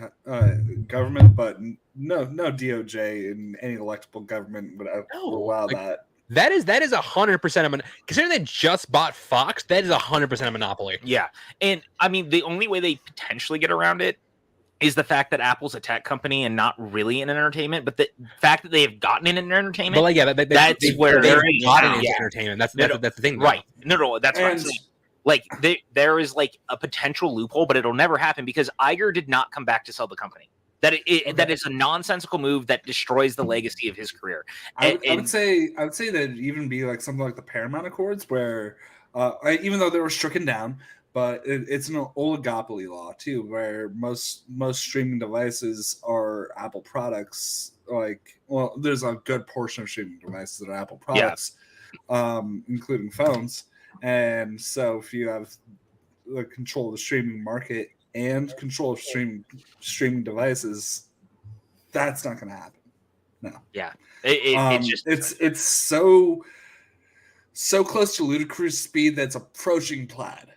government, but no DOJ in any electable government would allow like, that. That is 100% considering they just bought Fox. That is 100% a monopoly. Yeah. And I mean, the only way they potentially get around it is the fact that Apple's a tech company and not really in entertainment, but the fact that they have gotten in entertainment. But like, yeah, that's where they've they're gotten now. into Yeah. entertainment. That's No, the thing, though. Right. No, that's what I'm And- saying. Like there is like a potential loophole, but it'll never happen because Iger did not come back to sell the company. That that is a nonsensical move that destroys the legacy of his career. I would say that it'd even be like something like the Paramount Accords, where even though they were stricken down, but it's an oligopoly law too, where most streaming devices are Apple products. Like, well, there's a good portion of streaming devices that are Apple products, including phones. And so, if you have the control of the streaming market and control of streaming devices, that's not going to happen. No. Yeah, it's just it's so close to ludicrous speed that's approaching plaid.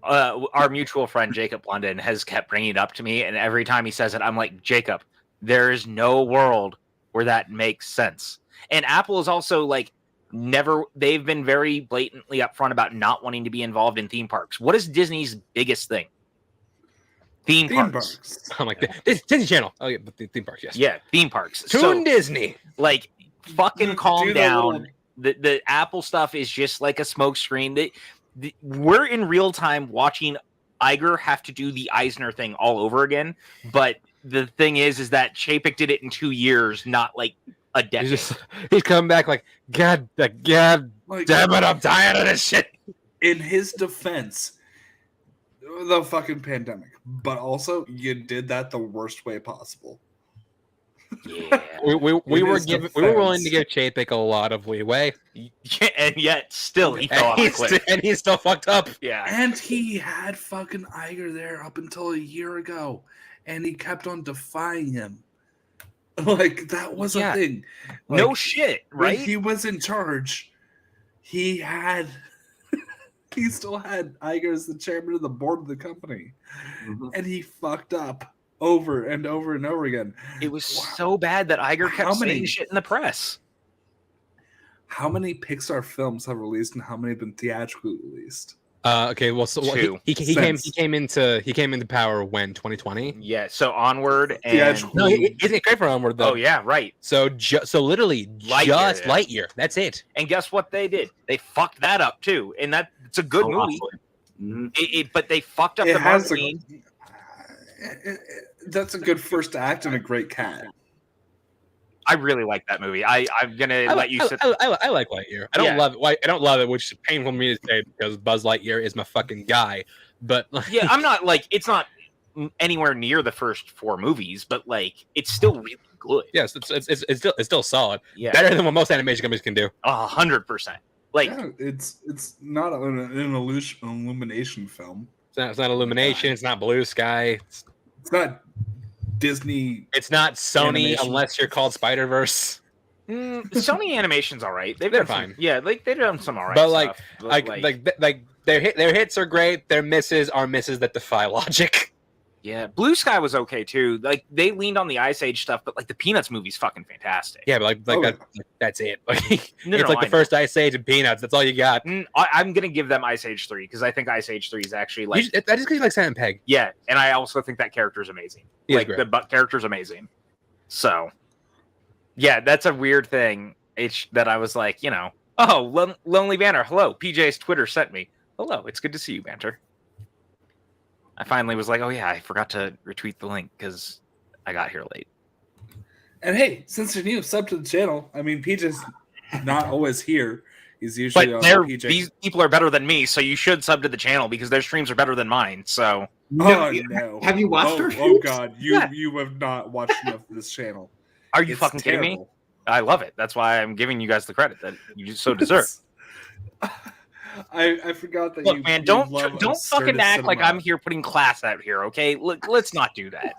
Our mutual friend Jacob London has kept bringing it up to me, and every time he says it, I'm like, Jacob, there is no world where that makes sense. And Apple is also like they've been very blatantly upfront about not wanting to be involved in theme parks. What is Disney's biggest thing? Theme parks. I'm like, this Disney Channel. Oh yeah, but the theme parks, yes. Yeah, theme parks. Toon Disney. Like, fucking calm do the down. The Apple stuff is just like a smokescreen. We're in real time watching Iger have to do the Eisner thing all over again. But the thing is that Chapek did it in 2 years, not like a decade. He's coming back like, God Like, damn it, I'm tired of this shit. in his defense, the fucking pandemic, but also you did that the worst way possible. Yeah. We were willing to defense. give Chapek a lot of leeway, Yeah, and yet still he fell off a cliff. and he's still fucked up. Yeah. And he had fucking Iger there up until a year ago, and he kept on defying him. Like, that was a thing. Like, No shit, right? When he was in charge, he still had Iger as the chairman of the board of the company. And he fucked up over and over and over again. It was so bad that Iger kept saying shit in the press. How many Pixar films have released and how many have been theatrically released? Okay, well, so he came into power when 2020. Yeah, so Onward and no, isn't it great for Onward though? Oh yeah, right. So literally just Lightyear. That's it. And guess what they did? They fucked that up too. And it's a good movie. But they fucked up the marketing. That's a good first act and a great cat. I really like that movie. I'm gonna let you sit. I like Lightyear. I don't love it. I don't love it, which is painful for me to say because Buzz Lightyear is my fucking guy. But yeah, I'm not like it's not anywhere near the first 4 movies, but like it's still really good. Yes, it's still solid. Yeah, better than what most animation companies can do. 100%. Like it's not an illumination film. It's not Illumination. It's not Blue Sky. It's not Disney. It's not Sony animation. unless you're called Spider-Verse. Sony Animation's all right. They're fine. They've done some all right but stuff. Like their hits are great. Their misses are misses that defy logic. Yeah, Blue Sky was okay too. Like they leaned on the Ice Age stuff, but like the Peanuts movie's fucking fantastic. Yeah, but that's it. Like No, it's like the first Ice Age and Peanuts. That's all you got. I'm gonna give them Ice Age 3 because I think Ice Age 3 is actually like that just because you like Sam Pegg. Yeah, and I also think that character is amazing. Yeah, like the character's amazing. So yeah, that's a weird thing. That I was like, Lonely Banner. Hello, PJ's Twitter sent me. Hello, it's good to see you, Banter. I finally was like, oh yeah, I forgot to retweet the link because I got here late. And hey, since you're new, sub to the channel. I mean, PJ's not always here. He's usually on PJ. These people are better than me, so you should sub to the channel because their streams are better than mine. So no. Have you watched her? Oh god, you have not watched enough of this channel. Are you fucking kidding me? I love it. That's why I'm giving you guys the credit that you so deserve. I forgot that. Look, man, don't fucking act like I'm here putting class out here, okay? Look, let's not do that.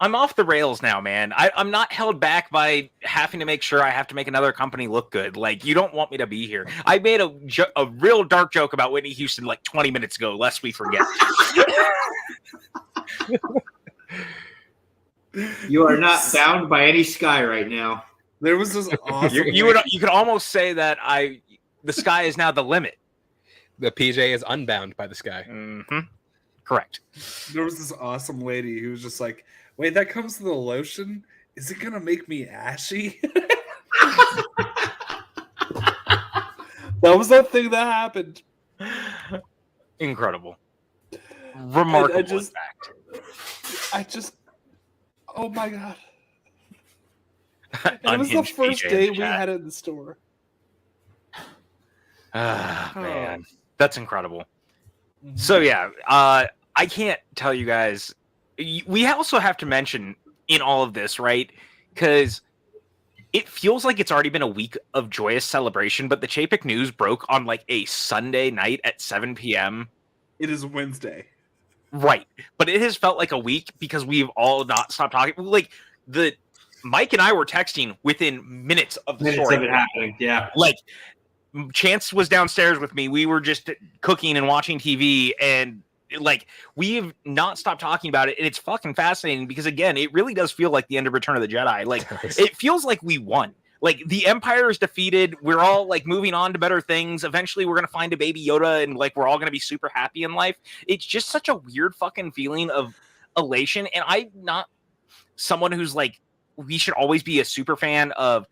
I'm off the rails now, man. I'm not held back by having to make sure I have to make another company look good. Like, you don't want me to be here. I made a real dark joke about Whitney Houston like 20 minutes ago, lest we forget. You are not bound by any sky right now. There was this awesome. You could almost say that the sky is now the limit. The PJ is unbound by the sky. Mm-hmm. Correct. There was this awesome lady who was just like, wait, that comes to the lotion? Is it going to make me ashy? That was that thing that happened. Incredible. Remarkable fact. Oh my God. It was the first day we had it in the store. Man, that's incredible. Mm-hmm. So yeah, I can't tell you guys. We also have to mention in all of this, right? Because it feels like it's already been a week of joyous celebration, but the Chapek news broke on like a Sunday night at 7 p.m. It is Wednesday. Right. But it has felt like a week because we've all not stopped talking. Like Mike and I were texting within minutes of the story. Of it happening. Yeah. Like Chance was downstairs with me. We were just cooking and watching TV, and like we've not stopped talking about it. And it's fucking fascinating because again, it really does feel like the end of Return of the Jedi. Like it feels like we won. Like the Empire is defeated. We're all like moving on to better things. Eventually we're going to find a baby Yoda and like, we're all going to be super happy in life. It's just such a weird fucking feeling of elation. And I'm not someone who's like, we should always be a super fan of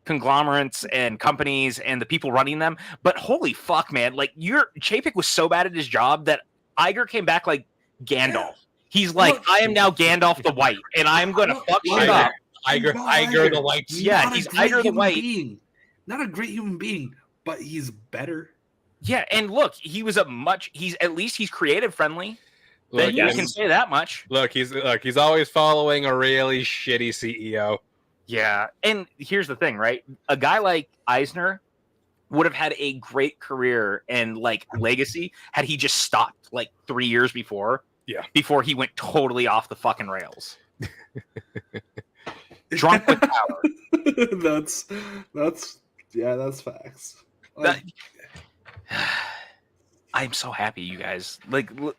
conglomerates and companies and the people running them. But holy fuck, man. Like Chapek was so bad at his job that Iger came back like Gandalf. He's like, I am now Gandalf the White and I'm going to fuck shit up. Iger the White. Yeah, he's Iger the White. Not a great human being, but he's better. Yeah, and look, he's at least he's creative friendly. Look, You can say that much. Look, he's always following a really shitty CEO. Yeah, and here's the thing, right? A guy like Eisner would have had a great career and like legacy had he just stopped like 3 years before. Yeah. Before he went totally off the fucking rails. Drunk with power. that's facts. I'm so happy, you guys. Like, look,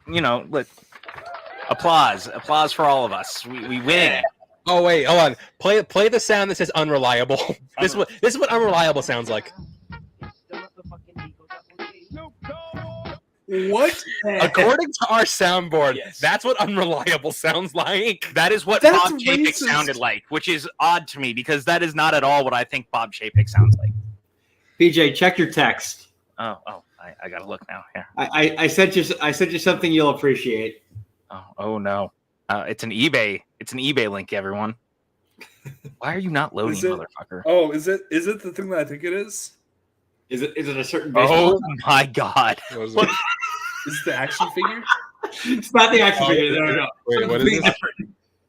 applause for all of us. We win. Oh wait, hold on. Play the sound that says unreliable. This is what unreliable sounds like. What? According to our soundboard, Yes. that's what unreliable sounds like. That is what Bob Chapek sounded like, which is odd to me because that is not at all what I think Bob Chapek sounds like. PJ, check your text. I gotta look now. Here. I sent you something you'll appreciate. Oh no. It's an eBay link, everyone. Why are you not loading, motherfucker? Oh, is it the thing that I think it is? Is it a certain baseball? Oh my god. Is it the action figure? It's not the action figure. No. Wait, what is this?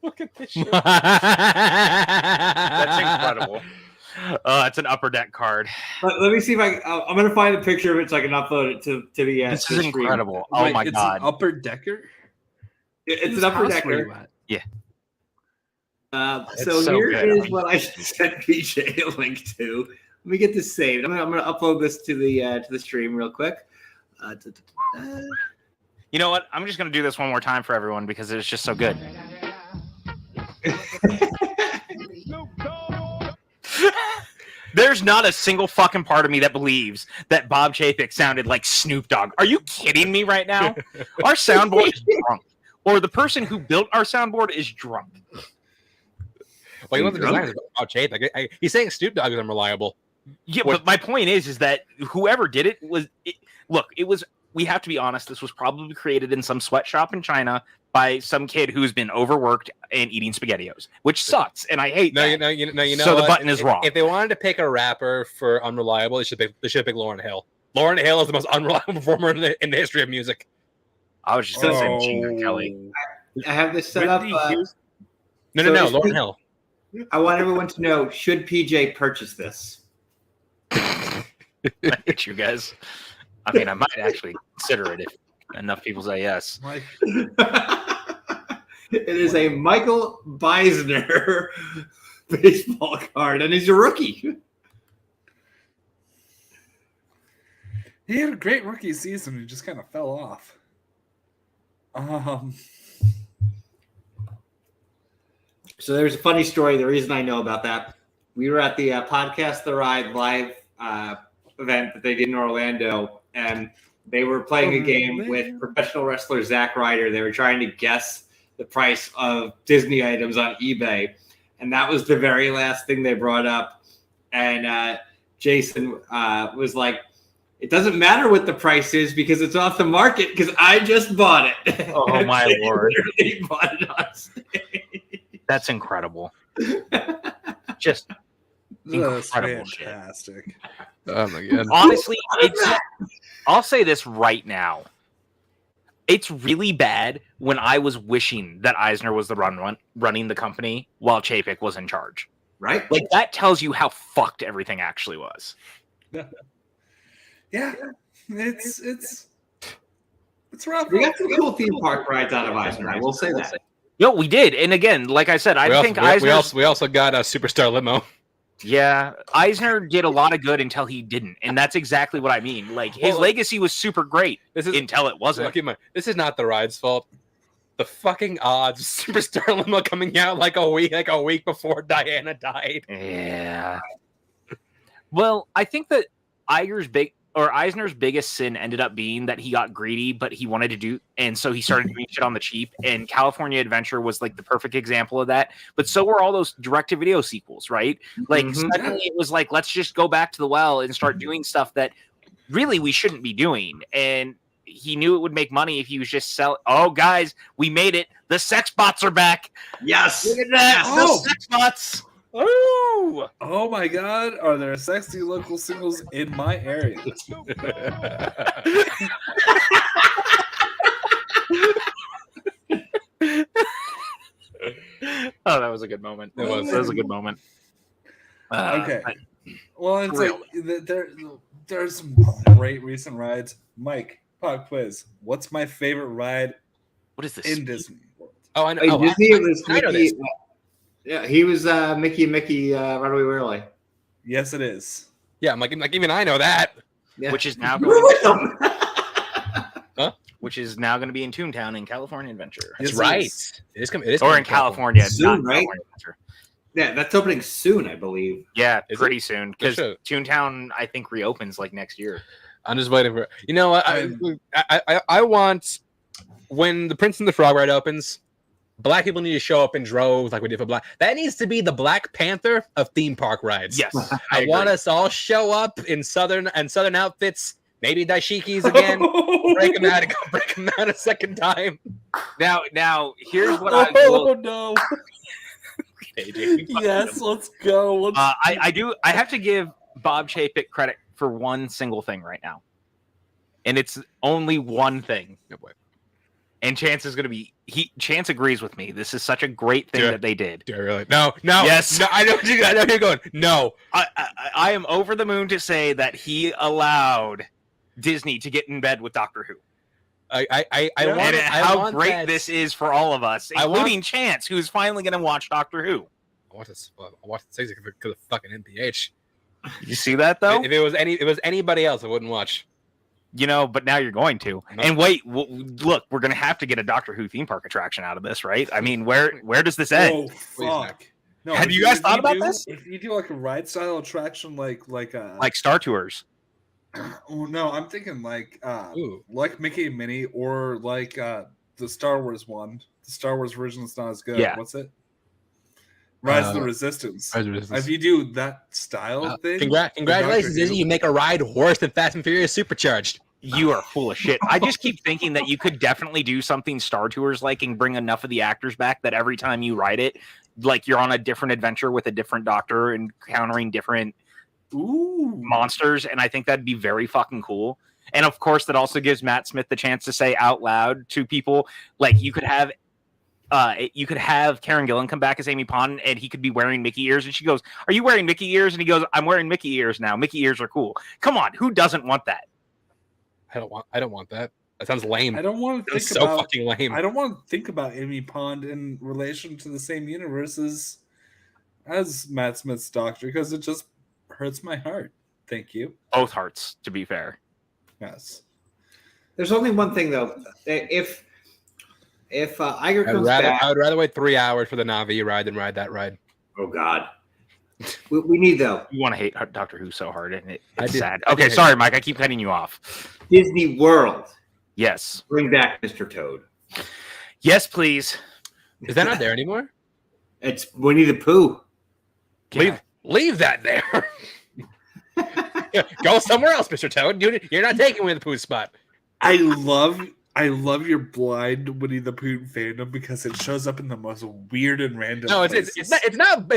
Look at this shit. That's incredible. It's an Upper Deck card. Let me see if I'm going to find a picture of it so I can upload it to the. This to is the screen. incredible. Oh Wait, my it's god. An Upper Decker? It's an Upper Decker. Yeah. So so here good. is what I sent PJ a link to. Let me get this saved. I'm gonna upload this to the stream real quick. You know what? I'm just gonna do this one more time for everyone because it's just so good. There's not a single fucking part of me that believes that Bob Chapek sounded like Snoop Dogg. Are you kidding me right now? Our soundboard is drunk. Or the person who built our soundboard is drunk. Well, you want the designers about Chapek. He's saying Snoop Dogg is unreliable. Yeah, but my point is that whoever did it was we have to be honest, this was probably created in some sweatshop in China by some kid who's been overworked and eating SpaghettiOs, which sucks, and I hate that. You know So what? the button is wrong. If they wanted to pick a rapper for unreliable, they should pick Lauryn Hill. Lauryn Hill is the most unreliable performer in the history of music. I was just going to say Machine Gun Kelly. I have this set up. No, so Lauryn Hill. I want everyone to know: should PJ purchase this? I hate you guys. I mean, I might actually consider it if enough people say yes. It is a Michael Beisner baseball card, and he's a rookie. He had a great rookie season. He just kind of fell off. So there's a funny story. The reason I know about that, we were at the Podcast The Ride live event that they did in Orlando, and they were playing a game with professional wrestler Zack Ryder. They were trying to guess the price of Disney items on eBay, and that was the very last thing they brought up. And Jason was like, "It doesn't matter what the price is because it's off the market because I just bought it." Oh my lord! Literally bought it on stage. That's incredible. Just incredible shit. Fantastic. Oh my god! Honestly, I'll say this right now. It's really bad when I was wishing that Eisner was the running the company while Chapek was in charge. Right? Like that tells you how fucked everything actually was. Yeah, it's rough. We got some cool theme park rides out of Eisner. I will say that. Yo, we did, and again, like I said, I think Eisner. We also got a superstar limo. Yeah, Eisner did a lot of good until he didn't, and that's exactly what I mean. Like his legacy was super great until it wasn't. Look, this is not the ride's fault. The fucking odds of superstar limo coming out like a week before Diana died. Yeah. Well, I think that Eisner's biggest sin ended up being that he got greedy, but he wanted to do, and so he started doing shit on the cheap. And California Adventure was like the perfect example of that. But so were all those direct-to-video sequels, right? Like suddenly it was like, let's just go back to the well and start doing stuff that really we shouldn't be doing. And he knew it would make money if he was just sell. Oh, guys, we made it! The sex bots are back. Yes, Look at that! Oh. The sex bots. Oh, Oh my God! Are there sexy local singles in my area? oh, that was a good moment. That was a good moment. Okay. Well, it's For like there's some great recent rides. Mike, pop quiz. What's my favorite ride What is this? in Disney World? Oh, I know. Hey, Oh, Disney, it was I know Mickey. this. Yeah, he was Mickey and Mickey Runaway Railway. Yes, it is. Yeah, I'm like even I know that. Yeah. Which is now You were with them. which is now going to be in Toontown in California Adventure. That's Yes, it right. is. It is coming. Or in California, Soon, not right? California Adventure. Yeah, that's opening soon, I believe. Yeah, Is pretty soon because Sure. Toontown I think reopens like next year. I'm just waiting for. You know what? I want when the Prince and the Frog ride opens. Black people need to show up in droves like we did for Black. That needs to be the Black Panther of theme park rides. Yes, I want us all show up in southern outfits, maybe dashikis again. break them out a second time. Now here's what Oh no! AJ, Yes, let's go. I have to give Bob Chapek credit for one single thing right now, and it's only one thing. No boy. And Chance is going to be. Chance agrees with me. This is such a great thing that they did. Do I really? No. Yes. No, I know you're going. No. I am over the moon to say that he allowed Disney to get in bed with Doctor Who. How great this is for all of us, including Chance, who's finally going to watch Doctor Who. I watched this because of fucking NPH. You see that though? If it was anybody else, I wouldn't watch. You know, but now you're going to. No. And wait, look, we're going to have to get a Doctor Who theme park attraction out of this, right? I mean, where does this end? Oh fuck! No, have you guys thought about this? If you do like a ride style attraction, like Star Tours. Oh no, I'm thinking like Mickey and Minnie, or like the Star Wars one. The Star Wars version is not as good. Yeah. What's it? Rise of the Resistance. If you do that style thing, congratulations, Disney! You make a ride worse than Fast and Furious Supercharged. You are full of shit. I just keep thinking that you could definitely do something Star Tours like and bring enough of the actors back that every time you ride it, like you're on a different adventure with a different doctor and encountering different monsters. And I think that'd be very fucking cool. And of course, that also gives Matt Smith the chance to say out loud to people, like you could have Karen Gillan come back as Amy Pond, and he could be wearing Mickey ears, and she goes, "Are you wearing Mickey ears?" And he goes, "I'm wearing Mickey ears now. Mickey ears are cool." Come on, who doesn't want that? I don't want that. That sounds lame. I don't want to think so about fucking lame. I don't want to think about Amy Pond in relation to the same universe as Matt Smith's Doctor, because it just hurts my heart. Thank you. Both hearts, to be fair. Yes. There's only one thing though. If Iger comes back, I would rather wait 3 hours for the Navi ride than ride that ride. Oh God. We need though. You want to hate Doctor Who so hard, and it's did. sad. Okay, sorry, Mike. I keep cutting you off. Disney World. Yes. Bring back Mr. Toad. Yes, please. Is that not there anymore? It's Winnie the Pooh. Leave that there. Yeah, go somewhere else, Mr. Toad. You're not taking Winnie the Pooh's spot. I love your blind Winnie the Pooh fandom because it shows up in the most weird and random. No, it's not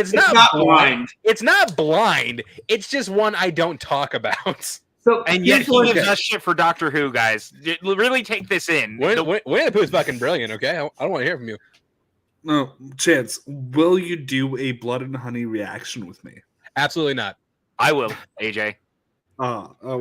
blind. It's not blind. It's just one I don't talk about. So, and yet he gives us shit for Doctor Who, guys. Really take this in. Winnie the Pooh's fucking brilliant. Okay, I don't want to hear from you. No, Chance, will you do a Blood and Honey reaction with me? Absolutely not. I will, AJ. Well, I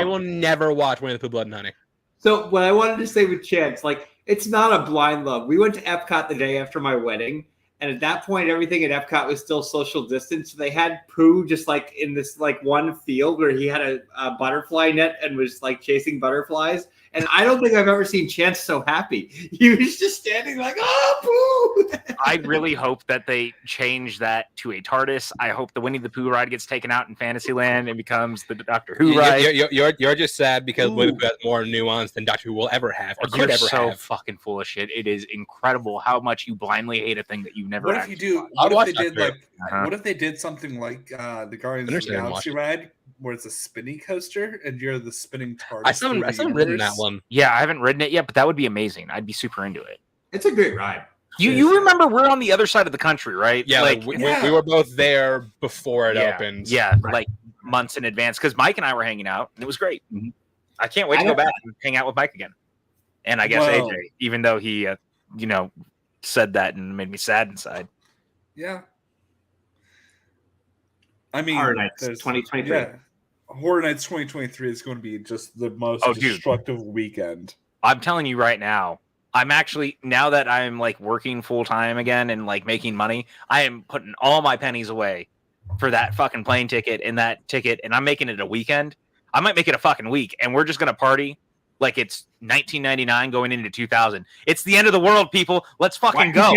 will never watch Winnie the Pooh, Blood and Honey. So what I wanted to say with Chance, like, it's not a blind love. We went to Epcot the day after my wedding, and at that point, everything at Epcot was still social distance. So they had Pooh just like in this like one field where he had a butterfly net and was like chasing butterflies. And I don't think I've ever seen Chance so happy. He was just standing like, "Oh, Pooh!" I really hope that they change that to a TARDIS. I hope the Winnie the Pooh ride gets taken out in Fantasyland and becomes the Doctor Who ride. You're just sad because Winnie the Pooh has more nuance than Doctor Who will ever have or could ever have. You're so fucking full of shit. It is incredible how much you blindly hate a thing that you've never. What if you do? What if they did something like the Guardians of the Galaxy ride, where it's a spinny coaster and you're the spinning TARDIS? I still haven't ridden that one. Yeah, I haven't ridden it yet, but that would be amazing. I'd be super into it. It's a great ride. You remember we're on the other side of the country, right? Yeah, like we were both there before it yeah, opened. Yeah, like months in advance because Mike and I were hanging out and it was great. Mhm. I can't wait to go back and hang out with Mike again. And I guess AJ, even though he, said that and made me sad inside. Yeah. I mean, Horror Nights 2023. Yeah, Horror Nights 2023 is going to be just the most destructive weekend. I'm telling you right now, I'm actually, now that I'm like working full time again and like making money, I am putting all my pennies away for that fucking plane ticket and that ticket, and I'm making it a weekend. I might make it a fucking week, and we're just gonna party like it's 1999 going into 2000. It's the end of the world, people. Let's fucking go.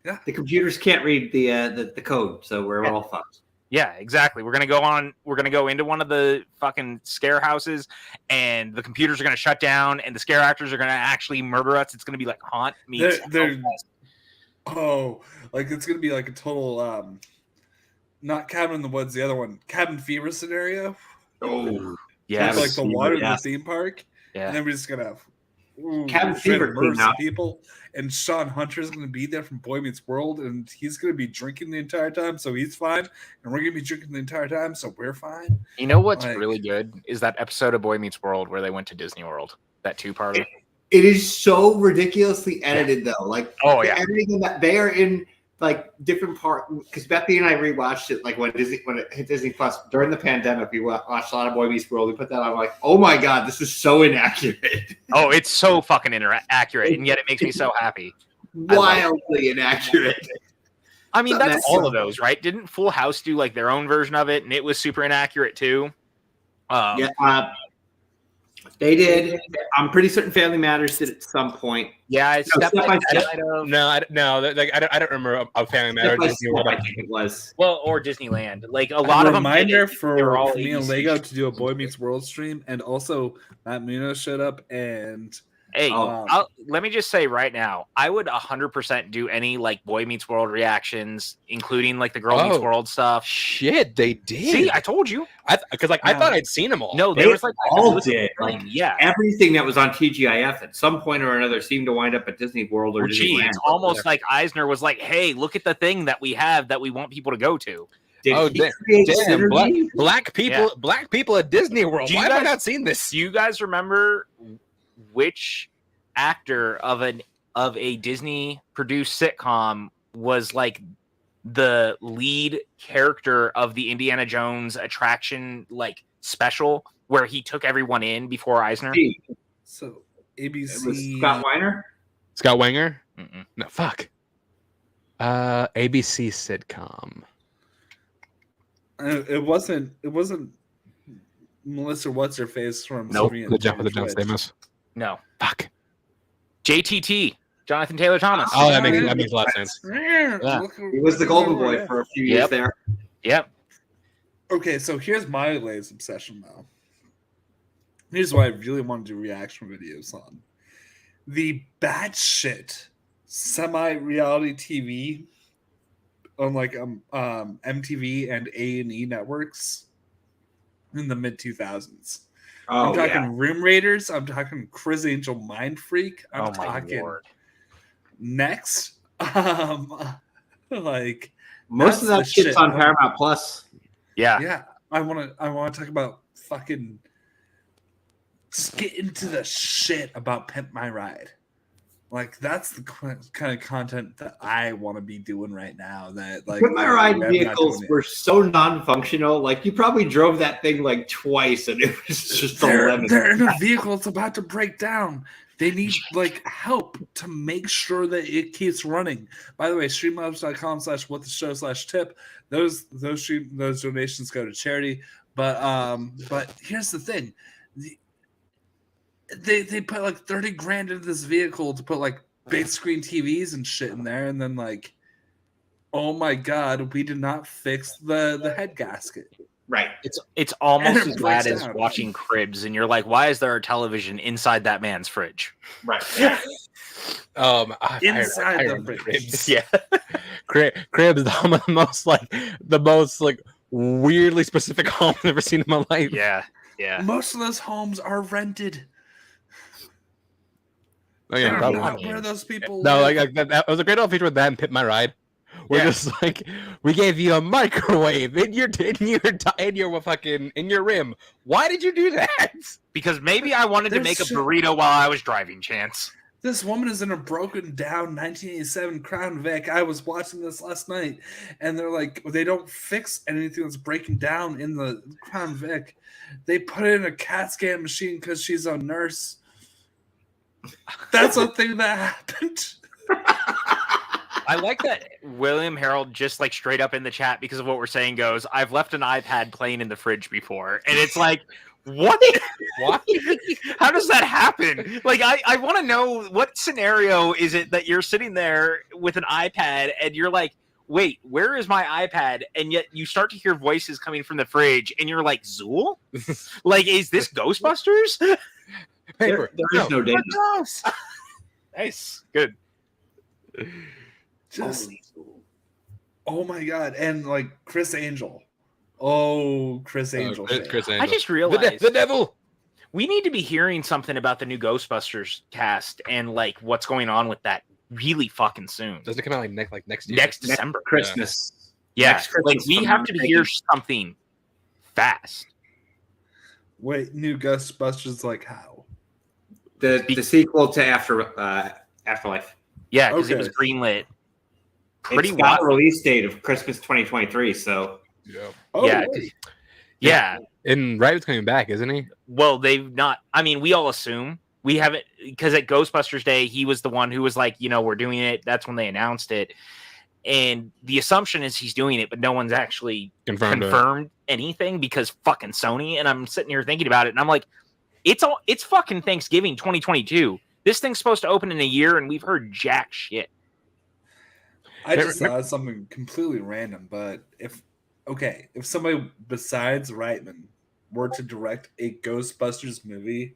Yeah, the computers can't read the code, so we're all fucked. Yeah, exactly. We're gonna go into one of the fucking scare houses, and the computers are gonna shut down, and the scare actors are gonna actually murder us. It's gonna be like Haunt meets. Like it's gonna be like a total not Cabin in the Woods, the other one, Cabin Fever scenario. Oh, yeah, like the water in the theme park. Yeah, and then we're just gonna Cabin Fever murder people, and Sean Hunter's gonna be there from Boy Meets World, and he's gonna be drinking the entire time, so he's fine, and we're gonna be drinking the entire time, so we're fine. You know what's really good is that episode of Boy Meets World where they went to Disney World. That 2-parter. It is so ridiculously edited, though. Like, editing in that they are in like different part. Because Bethany and I rewatched it like when it hit Disney Plus during the pandemic. We watched a lot of Boy Meets World. We put that on. Like, oh my god, this is so inaccurate. Oh, it's so fucking accurate, and yet it makes me so happy. Wildly inaccurate. I mean, that's all of those, right? Didn't Full House do like their own version of it, and it was super inaccurate too? They did. I'm pretty certain Family Matters did at some point. Yeah, it's I don't remember a Family Matters. I think it was. Well, or Disneyland. Like a lot of them. Reminder for me and Lego to do a Boy Meets World stream, and also Matt Munoz showed up and. Hey, let me just say right now, I would 100% do any like Boy Meets World reactions, including like the Girl Meets World stuff. Shit, they did. See, I told you. Because I thought I'd seen them all. No, there was like all did. Like, yeah, everything that was on TGIF at some point or another seemed to wind up at Disney World or Disneyland. It's almost like Eisner was like, "Hey, look at the thing that we have that we want people to go to." Damn, black people at Disney World. Why have I not seen this? Do you guys remember which actor of a Disney produced sitcom was like the lead character of the Indiana Jones attraction like special where he took everyone in before Eisner? So ABC. It was Scott Weiner? Scott Wenger? Mm-mm. No, fuck. ABC sitcom. It wasn't Melissa What's Her Face from The Jump of the Jones Famous. No. Fuck. JTT. Jonathan Taylor Thomas. Oh, that makes a lot of sense. Yeah. He was the Golden Boy for a few years there. Yep. Okay, so here's my latest obsession now. Here's what I really want to do reaction videos on. The batshit semi-reality TV on like MTV and A&E networks in the mid-2000s. I'm talking Room Raiders. I'm talking Criss Angel Mind Freak. I'm talking Next. Like most of that shit's on Paramount Plus. Yeah. Yeah. I want to talk about fucking just get into the shit about Pimp My Ride. Like that's the kind of content that I want to be doing right now. That like Pimp My Ride vehicles were so non-functional. Like you probably drove that thing like twice, and it was just they're in a vehicle. It's about to break down. They need like help to make sure that it keeps running. By the way, streamlabs.com/whattheshow/tip. Those donations go to charity. But here's the thing. They put like 30 grand into this vehicle to put like big screen TVs and shit in there, and then like, oh my god, we did not fix the head gasket. Right. It's almost as bad as watching Cribs, and you're like, why is there a television inside that man's fridge? Right. Inside the fridge. Cribs. Yeah. Cribs, the most weirdly specific home I've ever seen in my life. Yeah. Yeah. Most of those homes are rented. Oh yeah, They're probably. not where those people No, live. that was a great old feature with that and Pit My Ride. We're just like, we gave you a microwave in your rim. Why did you do that? Because maybe I wanted to make a burrito while I was driving, Chance. This woman is in a broken down 1987 Crown Vic. I was watching this last night, and they're like, they don't fix anything that's breaking down in the Crown Vic. They put it in a CAT scan machine because she's a nurse. That's a thing that happened. I like that William Harold just like straight up in the chat because of what we're saying goes, I've left an iPad playing in the fridge before. And it's like, what? What? How does that happen? Like, I want to know what scenario is it that you're sitting there with an iPad and you're like, wait, where is my iPad? And yet you start to hear voices coming from the fridge and you're like, Zool? Like, is this Ghostbusters? There is no data. Nice. Good. Just, oh my god. And like Chris Angel. Oh, Chris Angel. Chris Angel. I just realized the devil. We need to be hearing something about the new Ghostbusters cast and like what's going on with that really fucking soon. Doesn't it come out like next year? Next December. Christmas. Yeah. Next Christmas, Like we have to hear something fast. Wait, new Ghostbusters like how? The sequel to Afterlife. Yeah, because it was greenlit. It's got a release date of Christmas 2023. So yeah. And Ryder's coming back, isn't he? Well, they've not. I mean, we all assume we haven't because at Ghostbusters Day, he was the one who was like, we're doing it. That's when they announced it, and the assumption is he's doing it, but no one's actually confirmed anything because fucking Sony. And I'm sitting here thinking about it, and I'm like, it's fucking Thanksgiving 2022. This thing's supposed to open in a year, and we've heard jack shit. I just thought something completely random, but if somebody besides Reitman were to direct a Ghostbusters movie,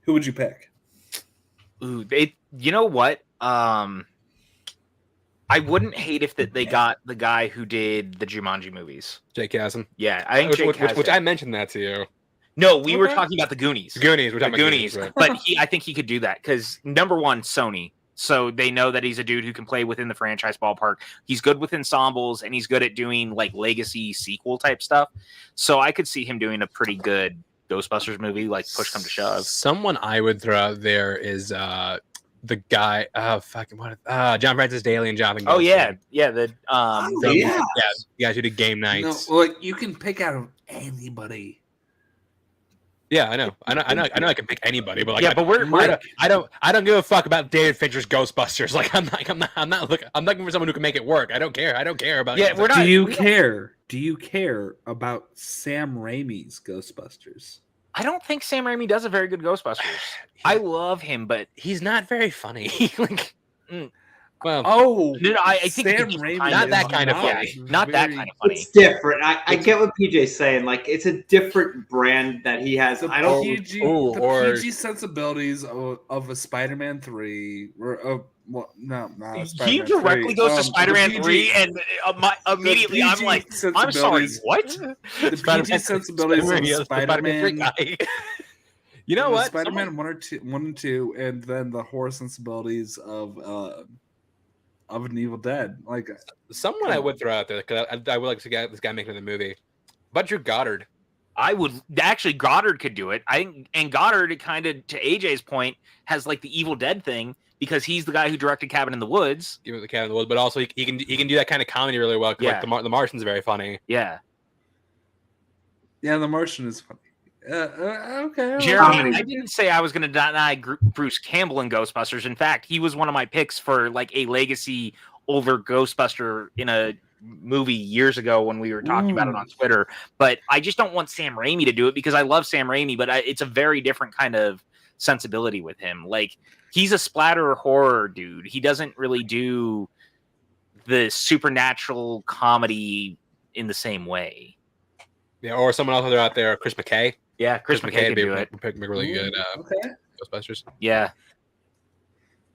who would you pick? Ooh, you know what? I wouldn't hate if they got the guy who did the Jumanji movies. Jake Kasdan. Yeah, I think which I mentioned that to you. No, we were talking about the Goonies. We're talking about Goonies, right. But I think he could do that because number one, Sony. So they know that he's a dude who can play within the franchise ballpark. He's good with ensembles and he's good at doing like legacy sequel type stuff. So I could see him doing a pretty good Ghostbusters movie, like push come to shove. Someone I would throw out there is the guy. John Francis Daly and Jonathan. Oh Goldstein. yeah, the guys who did Game Nights. No, like you can pick out of anybody. Yeah, I know. I can pick anybody, but like, yeah, but I don't give a fuck about David Fincher's Ghostbusters. Like, I'm not looking for someone who can make it work. I don't care about. Yeah, we're not. Do you care about Sam Raimi's Ghostbusters? I don't think Sam Raimi does a very good Ghostbusters. I love him, but he's not very funny. Like, well, no, I think Sam Raimi not that kind of funny. Not that kind of funny. It's different. I get what PJ's saying. Like, it's a different brand that he has. The PG sensibilities of a Spider-Man 3 were he directly goes to Spider-Man 3 and immediately I'm like, I'm sorry, what? The PG sensibilities of Spider-Man. You know what? Spider-Man 1 and 2, and then the horror sensibilities of an Evil Dead. Like someone I would throw out there because I would like to get this guy making the movie. But Drew Goddard. I would actually Goddard could do it. And Goddard kind of to AJ's point has like the Evil Dead thing because he's the guy who directed Cabin in the Woods. The Cabin in the Woods, but also he can do that kind of comedy really well. Yeah. Like the Martian's very funny. Yeah. Yeah, The Martian is funny. Okay. Jeremy, I didn't say I was going to deny Bruce Campbell in Ghostbusters. In fact, he was one of my picks for like a legacy older Ghostbuster in a movie years ago when we were talking about it on Twitter. But I just don't want Sam Raimi to do it because I love Sam Raimi, but it's a very different kind of sensibility with him. Like he's a splatter horror dude. He doesn't really do the supernatural comedy in the same way. Yeah, or someone else out there, Chris McKay. Yeah, Chris McKay could do it. Really good Ghostbusters. Yeah.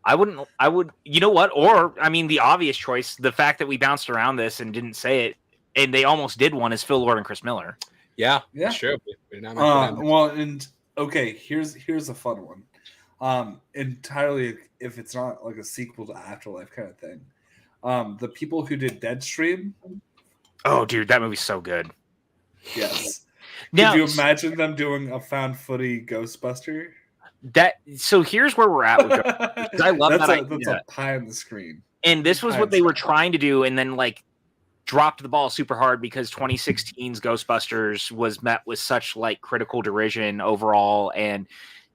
I would, you know what? Or, I mean, the obvious choice, the fact that we bounced around this and didn't say it, and they almost did one, is Phil Lord and Chris Miller. Yeah, that's true. Well, and okay, here's a fun one. Entirely if it's not like a sequel to Afterlife kind of thing. The people who did Deadstream. Oh, dude, that movie's so good. Yes. Now, Could you imagine them doing a found footy Ghostbuster? So here's where we're at with Ghostbusters. I love that idea. That's a pie on the screen. And this was what they were trying to do, and then like dropped the ball super hard because 2016's Ghostbusters was met with such like critical derision overall and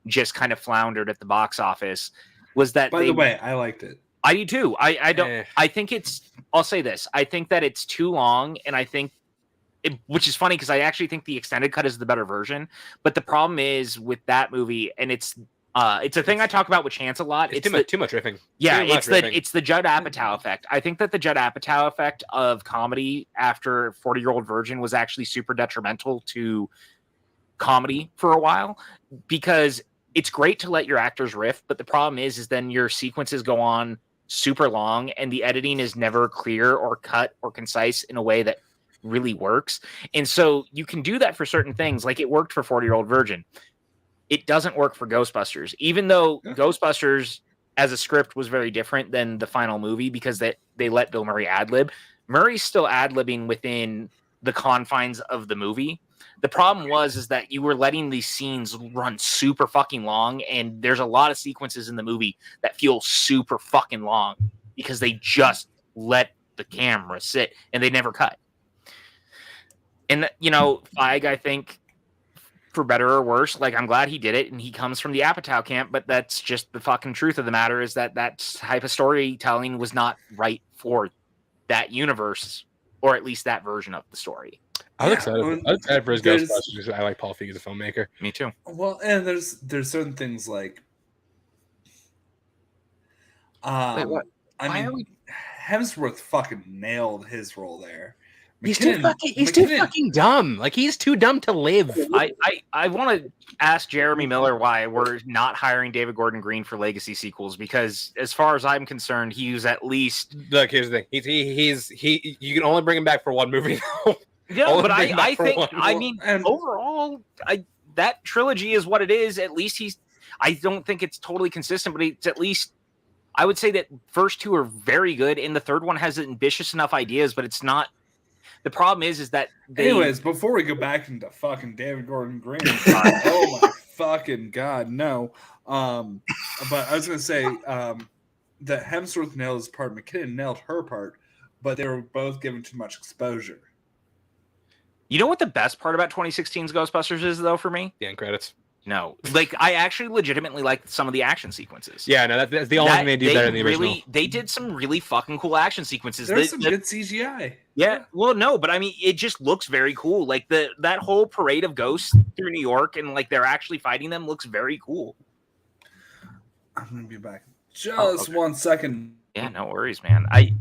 just kind of floundered at the box office. Was that By the way, I liked it. I do too. I don't I think I'll say this. I think that it's too long, and I think which is funny because I actually think the extended cut is the better version. But the problem is with that movie, and it's a thing I talk about with Chance a lot. It's too much riffing. Yeah, it's the Judd Apatow effect. I think that the Judd Apatow effect of comedy after 40-Year-Old Virgin was actually super detrimental to comedy for a while, because it's great to let your actors riff, but the problem is then your sequences go on super long and the editing is never clear or cut or concise in a way that really works. And so you can do that for certain things, like it worked for 40-Year-Old Virgin. It doesn't work for Ghostbusters, even though Ghostbusters as a script was very different than the final movie because they let Bill Murray ad-lib. Murray's still ad-libbing within the confines of the movie. The problem is that you were letting these scenes run super fucking long, and there's a lot of sequences in the movie that feel super fucking long because they just let the camera sit and they never cut. And, Feig, I think, for better or worse, like, I'm glad he did it, and he comes from the Apatow camp, but that's just the fucking truth of the matter, is that type of storytelling was not right for that universe, or at least that version of the story. I was excited for his Ghostbusters. I like Paul Feig as a filmmaker. Me too. Well, and there's certain things like, what? Hemsworth fucking nailed his role there. He's too fucking dumb. Like, he's too dumb to live. I want to ask Jeremy Miller why we're not hiring David Gordon Green for Legacy sequels, because as far as I'm concerned, he's at least. Look, here's the thing. He you can only bring him back for one movie though. Yeah, but I think overall, that trilogy is what it is. At least I don't think it's totally consistent, but it's at least. I would say that first two are very good, and the third one has ambitious enough ideas, but it's not. The problem is that anyways, before we go back into fucking David Gordon Green, oh my fucking god, no. But I was gonna say that Hemsworth nailed his part, McKinnon nailed her part, but they were both given too much exposure. You know what the best part about 2016's Ghostbusters is, though, for me? The end credits. No, like, I actually legitimately liked some of the action sequences. Yeah, no, that's the only thing they do better than the original. They did some really fucking cool action sequences. There's some good CGI. Yeah, well, no, but I mean, it just looks very cool. Like, that whole parade of ghosts through New York and, like, they're actually fighting them looks very cool. I'm going to be back just 1 second. Yeah, no worries, man. I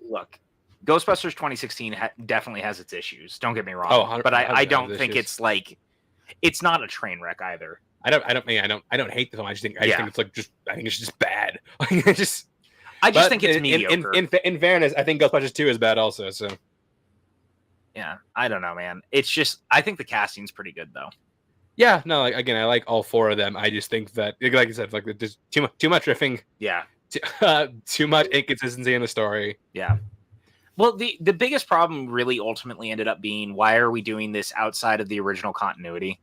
look, Ghostbusters 2016 definitely has its issues. Don't get me wrong. But I don't think it's like... It's not a train wreck either. I don't hate the film. I think it's like I think it's just bad. I just think it's mediocre. In fairness, I think Ghostbusters 2 is bad also. So yeah, I don't know, man. It's just I think the casting's pretty good though. Yeah, no, like, again, I like all four of them. I just think that, like you said, like there's too much riffing. Yeah, too much inconsistency in the story. Yeah. Well, the biggest problem really ultimately ended up being, why are we doing this outside of the original continuity?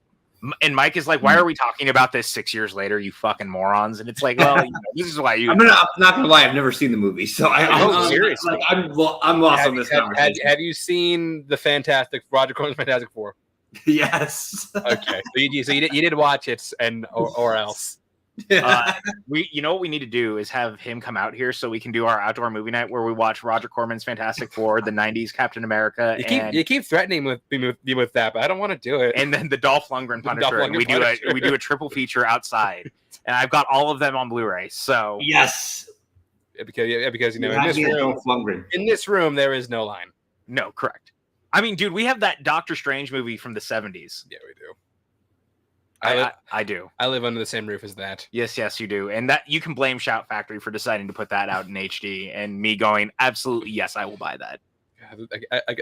And Mike is like, why are we talking about this 6 years later, you fucking morons? And it's like, well, this is why you... I'm not going to lie, I've never seen the movie, so seriously. Like, I'm lost on this conversation. Have you seen the Roger Corman's Fantastic Four? Yes. Okay. So you did watch it, or else. You know what we need to do is have him come out here so we can do our outdoor movie night where we watch Roger Corman's Fantastic Four, the 90s Captain America. You keep threatening me with that, but I don't want to do it. And then the Dolph Lundgren Punisher. And we do a triple feature outside. And I've got all of them on Blu-ray. So yes. Because in this room there is no line. No, correct. I mean, dude, we have that Doctor Strange movie from the 70s. Yeah, we do. I do. I live under the same roof as that. Yes, you do. And that you can blame Shout Factory for deciding to put that out in HD, and me going, absolutely, yes, I will buy that.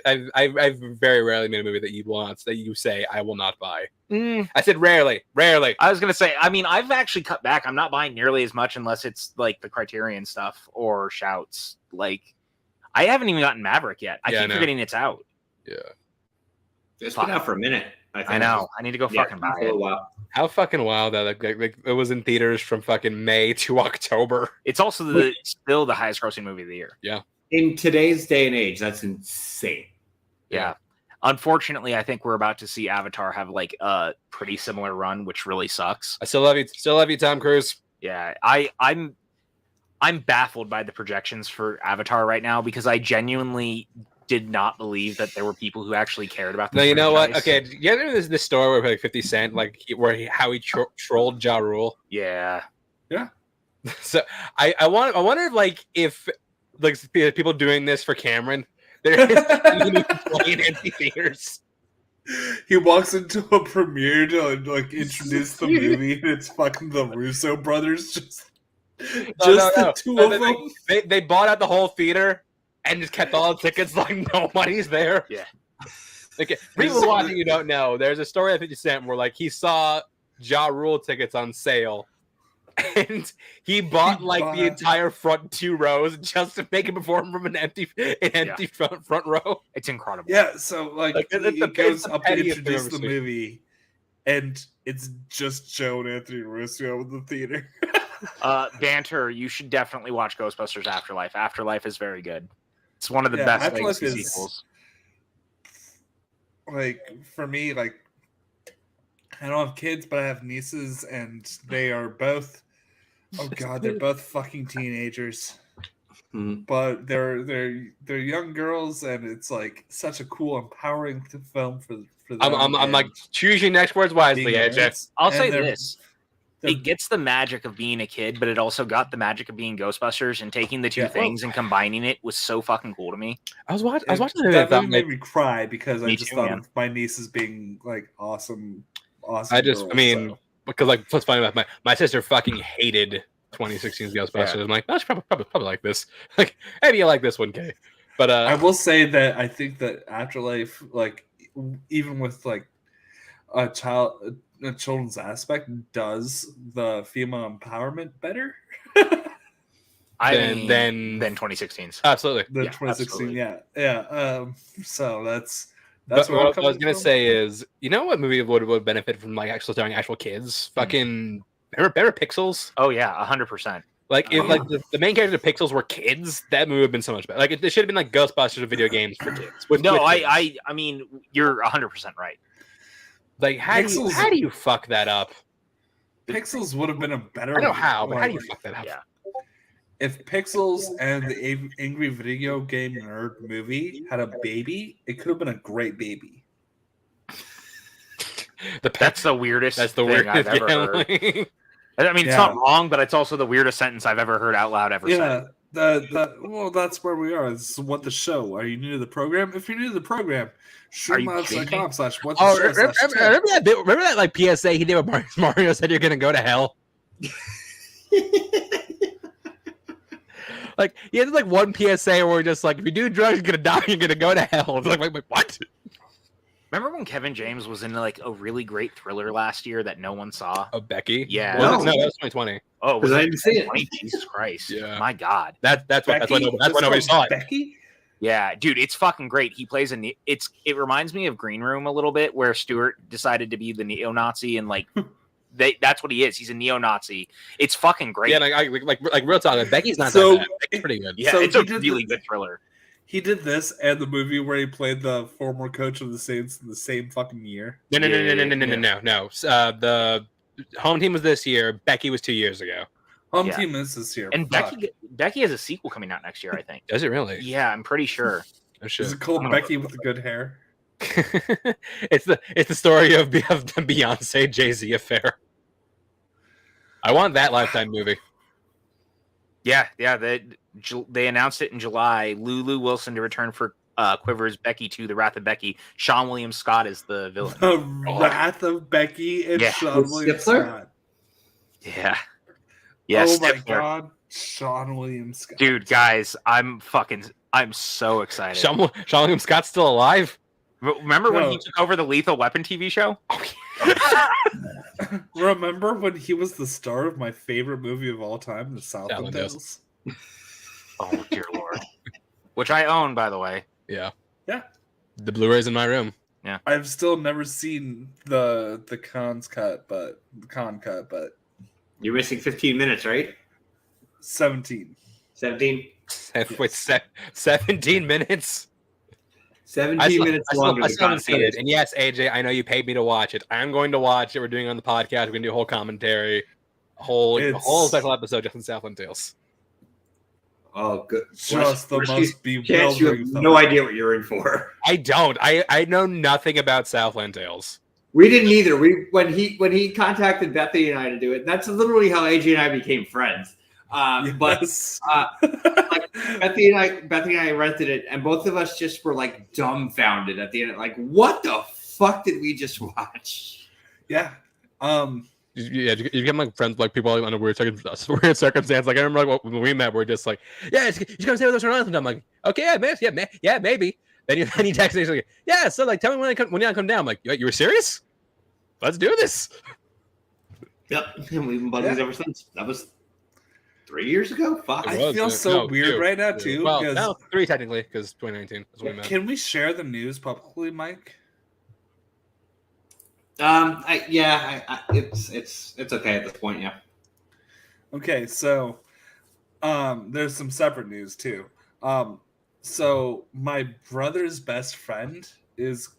I've very rarely made a movie that you say I will not buy. I said rarely. I was gonna say, I mean, I've actually cut back. I'm not buying nearly as much unless it's like the Criterion stuff or Shouts. Like, I haven't even gotten Maverick yet. I keep forgetting it's out. Yeah, It's been out for a minute. I know. I need to go fucking buy it. How fucking wild that like it was in theaters from fucking May to October. It's also still the highest grossing movie of the year. Yeah. In today's day and age, that's insane. Yeah. Unfortunately, I think we're about to see Avatar have like a pretty similar run, which really sucks. I still love you, Tom Cruise. Yeah, I'm baffled by the projections for Avatar right now because I genuinely did not believe that there were people who actually cared about this. No, you know what? franchise. Okay, you know this story where like 50 Cent, like how he trolled Ja Rule. Yeah. So I wonder if like people doing this for Cameron, they're playing empty theaters. He walks into a premiere to like introduce the movie, and it's fucking the Russo brothers. Just the two of them. They bought out the whole theater and just kept all the tickets like nobody's there. Yeah. Okay, people watching you don't know. There's a story at 50 Cent where like he saw Ja Rule tickets on sale. And he bought the entire front 2 rows just to make it perform from an empty front row. It's incredible. Yeah, so like he goes up to introduce the seen. movie, and it's just Joe and Anthony Russo in the theater. Banter, you should definitely watch Ghostbusters Afterlife. Afterlife is very good. It's one of the best Afterlife legacy is, sequels. Like for me, like I don't have kids, but I have nieces, and they are both. Oh God, they're both fucking teenagers. But they're young girls, and it's like such a cool, empowering film for them. I'm like, choose your next words wisely, AJ. I'll say this. It gets the magic of being a kid, but it also got the magic of being Ghostbusters, and taking the two things and combining it was so fucking cool to me. I was watching that movie made me cry because I just thought man. of my nieces being like awesome. Because like what's funny about my sister fucking hated 2016's Ghostbusters. I'm like, oh, she probably like this. Like, maybe you like this one, Kay. But I will say that I think that Afterlife, like even with like a children's aspect, does the female empowerment better. Than 2016's. Absolutely. Than 2016, absolutely. yeah. So that's what I was gonna say is, you know what movie would benefit from like actually starring actual kids? Fucking remember Pixels? Oh yeah, 100%. Like if like the main character of Pixels were kids, that movie would have been so much better. Like it should have been like Ghostbusters of video games for kids. I mean you're 100% right. Like how do you fuck that up? Pixels would have been a better. I know how, but how do you fuck that up? Yeah. If Pixels and the Angry Video Game Nerd movie had a baby, it could have been a great baby. That's the weirdest thing I've ever heard. I mean, it's not wrong, but it's also the weirdest sentence I've ever heard out loud ever said. Well, that's where we are. This is What the Show. Are you new to the program? If you're new to the program, streamlabs.com/what's the remember that like PSA he did with Mario said you're gonna go to hell? Like he had like one PSA where we're just like, if you do drugs, you're gonna die, you're gonna go to hell. It's like what? Remember when Kevin James was in like a really great thriller last year that no one saw? Oh, Becky? Yeah. No, that was 2020. Oh, was I didn't see it. Jesus Christ. Yeah. My God. That's why nobody saw it. Becky? Yeah, dude, it's fucking great. He plays it reminds me of Green Room a little bit, where Stewart decided to be the neo-Nazi and like that's what he is. He's a neo-Nazi. It's fucking great. Yeah, like real talk. Like, Becky's not that bad. Becky's pretty good. Yeah, So it's a really good thriller. He did this and the movie where he played the former coach of the Saints in the same fucking year. No. The home team was this year. Becky was 2 years ago. Home team is this year. And Becky has a sequel coming out next year, I think. Does it really? Yeah, I'm pretty sure. Oh, shit. Is it called Becky with the good hair? It's the story of the Beyonce Jay-Z affair. I want that Lifetime movie. Yeah. They announced it in July. Lulu Wilson to return for Quiver's Becky 2, The Wrath of Becky. Sean William Scott is the villain. The Wrath of Becky and Sean William Scott. Yeah. Yeah. Oh Stifler. my God. Sean William Scott. Dude, guys, I'm so excited. Sean William Scott's still alive? Remember when No. he took over the Lethal Weapon TV show? Remember when he was the star of my favorite movie of all time, The Southland Tales? Oh, dear Lord. Which I own, by the way. Yeah. Yeah. The Blu-ray's in my room. Yeah. I've still never seen the con cut, but You're missing 15 minutes, right? 17. 17? Wait, 17 minutes? 17 minutes longer. I still haven't seen it. And yes, AJ, I know you paid me to watch it. I'm going to watch it. We're doing it on the podcast. We're going to do a whole commentary, a whole special episode just in Southland Tales. Oh, good. Just the most bewildering. You have no idea what you're in for. I don't. I know nothing about Southland Tales. We didn't either. When he contacted Bethany and I to do it, that's literally how AJ and I became friends. But like Bethany and I rented it, and both of us just were like dumbfounded at the end. Like, what the fuck did we just watch? Yeah. Yeah, you get like friends, like people on a weird circumstance. Like I remember, like when we met, we're just like, "Yeah, you gonna stay with us for another time?" I'm like, "Okay, yeah, maybe." Then he texts me, he's like, "Yeah, so like, tell me when you come down." I'm like, "You were serious? Let's do this." Yep, and we've been buddies ever since. That was 3 years ago. Fuck, I feel so weird right now too. Well, because no, 3 technically, because 2019 is when we met. Can we share the news publicly, Mike? It's okay at this point. Yeah. Okay, so there's some separate news too. So my brother's best friend is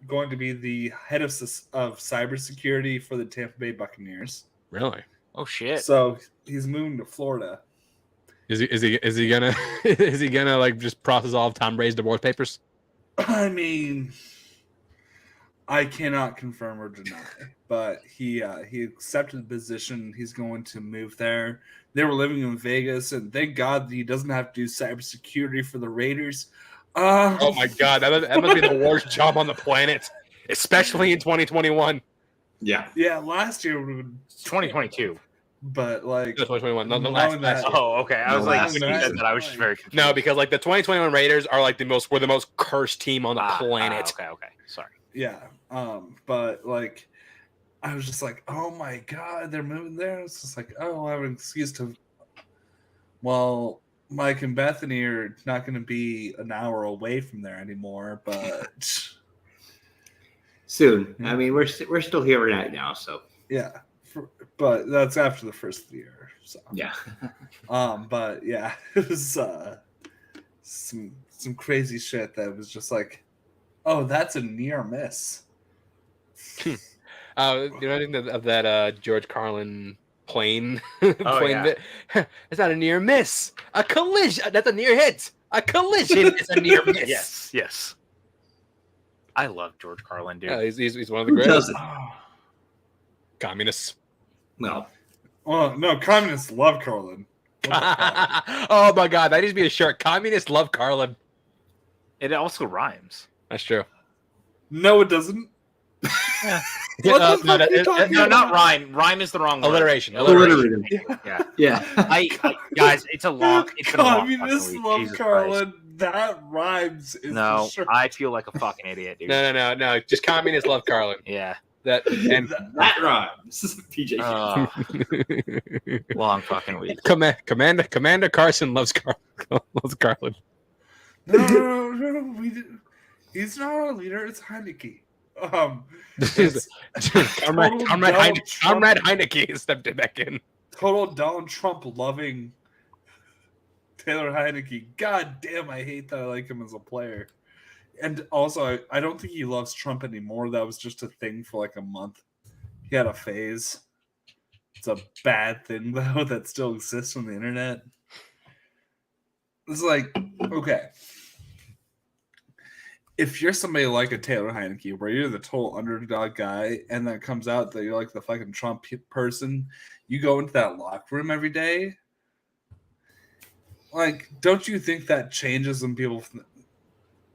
going to be the head of cybersecurity for the Tampa Bay Buccaneers. Really? Oh shit! So he's moving to Florida. Is he gonna like just process all of Tom Brady's divorce papers? I mean, I cannot confirm or deny, but he accepted the position. He's going to move there. They were living in Vegas, and thank God that he doesn't have to do cybersecurity for the Raiders. Oh my God, that must be the worst job on the planet, especially in 2021. Yeah. Yeah, last year would have been 2022. But like 2021, no, last year. Oh, okay. I was like, when you said that, I was just very confused. No, because like the 2021 Raiders are like the most cursed team on the planet. Okay. Sorry. Yeah. But like, I was just like, oh my God, they're moving there. It's just like, oh, I have an excuse to. Well, Mike and Bethany are not going to be an hour away from there anymore, but soon. I mean, we're still here right now, so yeah. But that's after the first of the year. So yeah. But yeah, it was some crazy shit that was just like, oh, that's a near miss. You know anything of that George Carlin plane? Yeah. It's not a near miss. A collision. That's a near hit. A collision is a near miss. Yes. I love George Carlin, dude. Yeah, he's one of the greatest. Communists. No. Well, no, communists love Carlin. Oh my God, that needs to be a shirt. Communists love Carlin. It also rhymes. That's true. No, it doesn't. Yeah. What the fuck are you talking No, not about? rhyme. Rhyme is the wrong word. Alliteration. Yeah. Guys, it's been a long Communists fucking week. love Jesus Carlin. Christ. That rhymes. Is No, for sure. I feel like a fucking idiot, dude. No. Just communists love Carlin. Yeah. That that rhymes. PJ. Long fucking week. Commander Carson loves Carlin. No. He's not our leader. It's Heineke. Comrade Heineke stepped back in. Total Donald Trump loving Taylor Heineke. God damn, I hate that I like him as a player. And also, I don't think he loves Trump anymore. That was just a thing for like a month. He had a phase. It's a bad thing, though, that still exists on the internet. It's like, okay. If you're somebody like a Taylor Heineke, where you're the total underdog guy, and then it comes out that you're like the fucking Trump person, you go into that locker room every day. Like, don't you think that changes when people,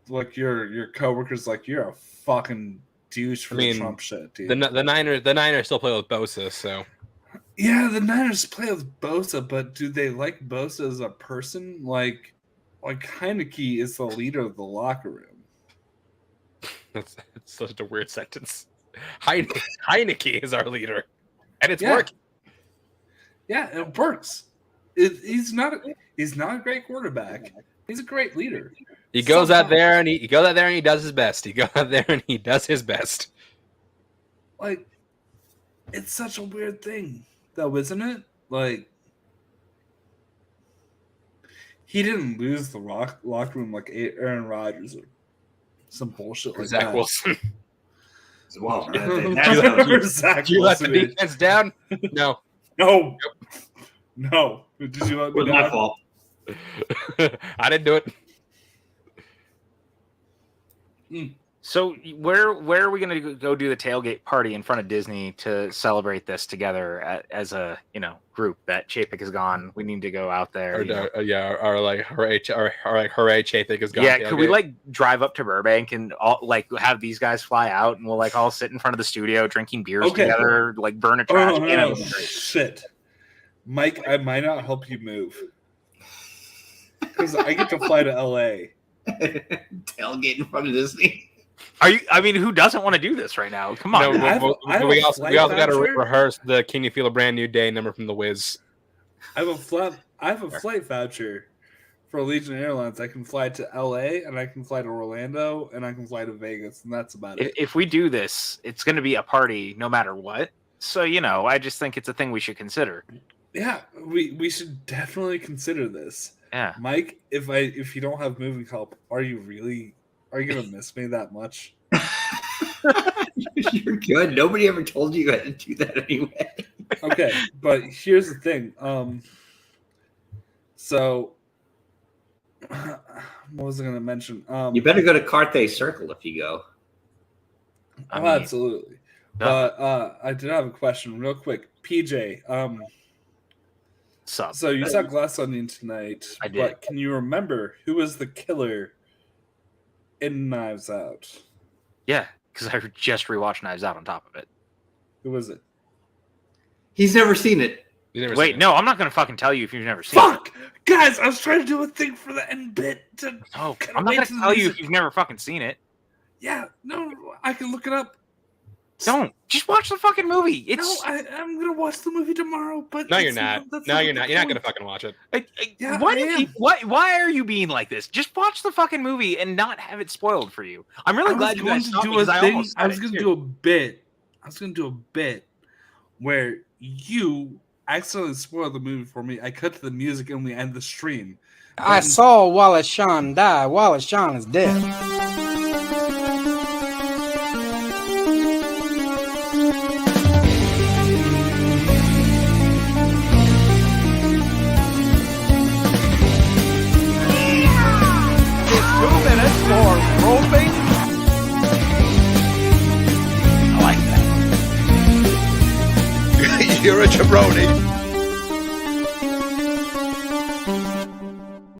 like your coworkers, like you're a fucking douche for the Trump shit, dude. The Niners still play with Bosa, so Yeah, the Niners play with Bosa, but do they like Bosa as a person? Like Heineke is the leader of the locker room. That's such a weird sentence. Heineke is our leader, and it's Yeah. working. Yeah, it works. He's not a great quarterback. He's a great leader. He goes out there and he does his best. He goes out there and he does his best. Like, it's such a weird thing, though, isn't it? Like, he didn't lose the locker room like Aaron Rodgers or some bullshit like Zach that. Wilson. Well, Zach You let the Wilson. defense down? No. No. No. Did you let me was my down? fault. I didn't do it. So where are we going to go do the tailgate party in front of Disney to celebrate this together as a group that Chapek is gone? We need to go out there. Or like hooray, Chapek is gone. Yeah, could we like drive up to Burbank and all like have these guys fly out and we'll like all sit in front of the studio drinking beers together, like burn a trash can? Oh, shit. Mike, I might not help you move. Because I get to fly to LA. Tailgate in front of Disney. Are you? I mean, who doesn't want to do this right now? Come on. We also got to rehearse the "Can You Feel a Brand New Day" number from The Wiz. I have a flight voucher for Allegiant Airlines. I can fly to LA and I can fly to Orlando and I can fly to Vegas, and that's about it. If we do this, it's going to be a party no matter what. So I just think it's a thing we should consider. Yeah, we should definitely consider this. Yeah, Mike, if you don't have moving help, are you gonna miss me that much? You're good. Nobody ever told you had to do that anyway. Okay, but here's the thing. So what was I gonna mention? You better go to Carthay Circle if you go. Absolutely. But I did have a question real quick. PJ, Sup? so you saw Glass Onion tonight. I did. But can you remember who was the killer in Knives Out? Yeah, because I just rewatched Knives Out on top of it. Who was it? He's never seen it. Wait, no, I'm not going to fucking tell you if you've never seen Fuck! Guys, I was trying to do a thing for the end bit. I'm not going to tell you if you've never fucking seen it. Yeah, no, I can look it up. Don't. Just watch the fucking movie. I'm going to watch the movie tomorrow, but... No, you're not. No, you're not. You're not going to fucking watch it. Why are you being like this? Just watch the fucking movie and not have it spoiled for you. I'm really glad you guys stopped me because I was going to do a bit. I was going to do a bit where you accidentally spoiled the movie for me. I cut to the music and we end the stream. I saw Wallace Shawn die. Wallace Shawn is dead. You're a jabroni.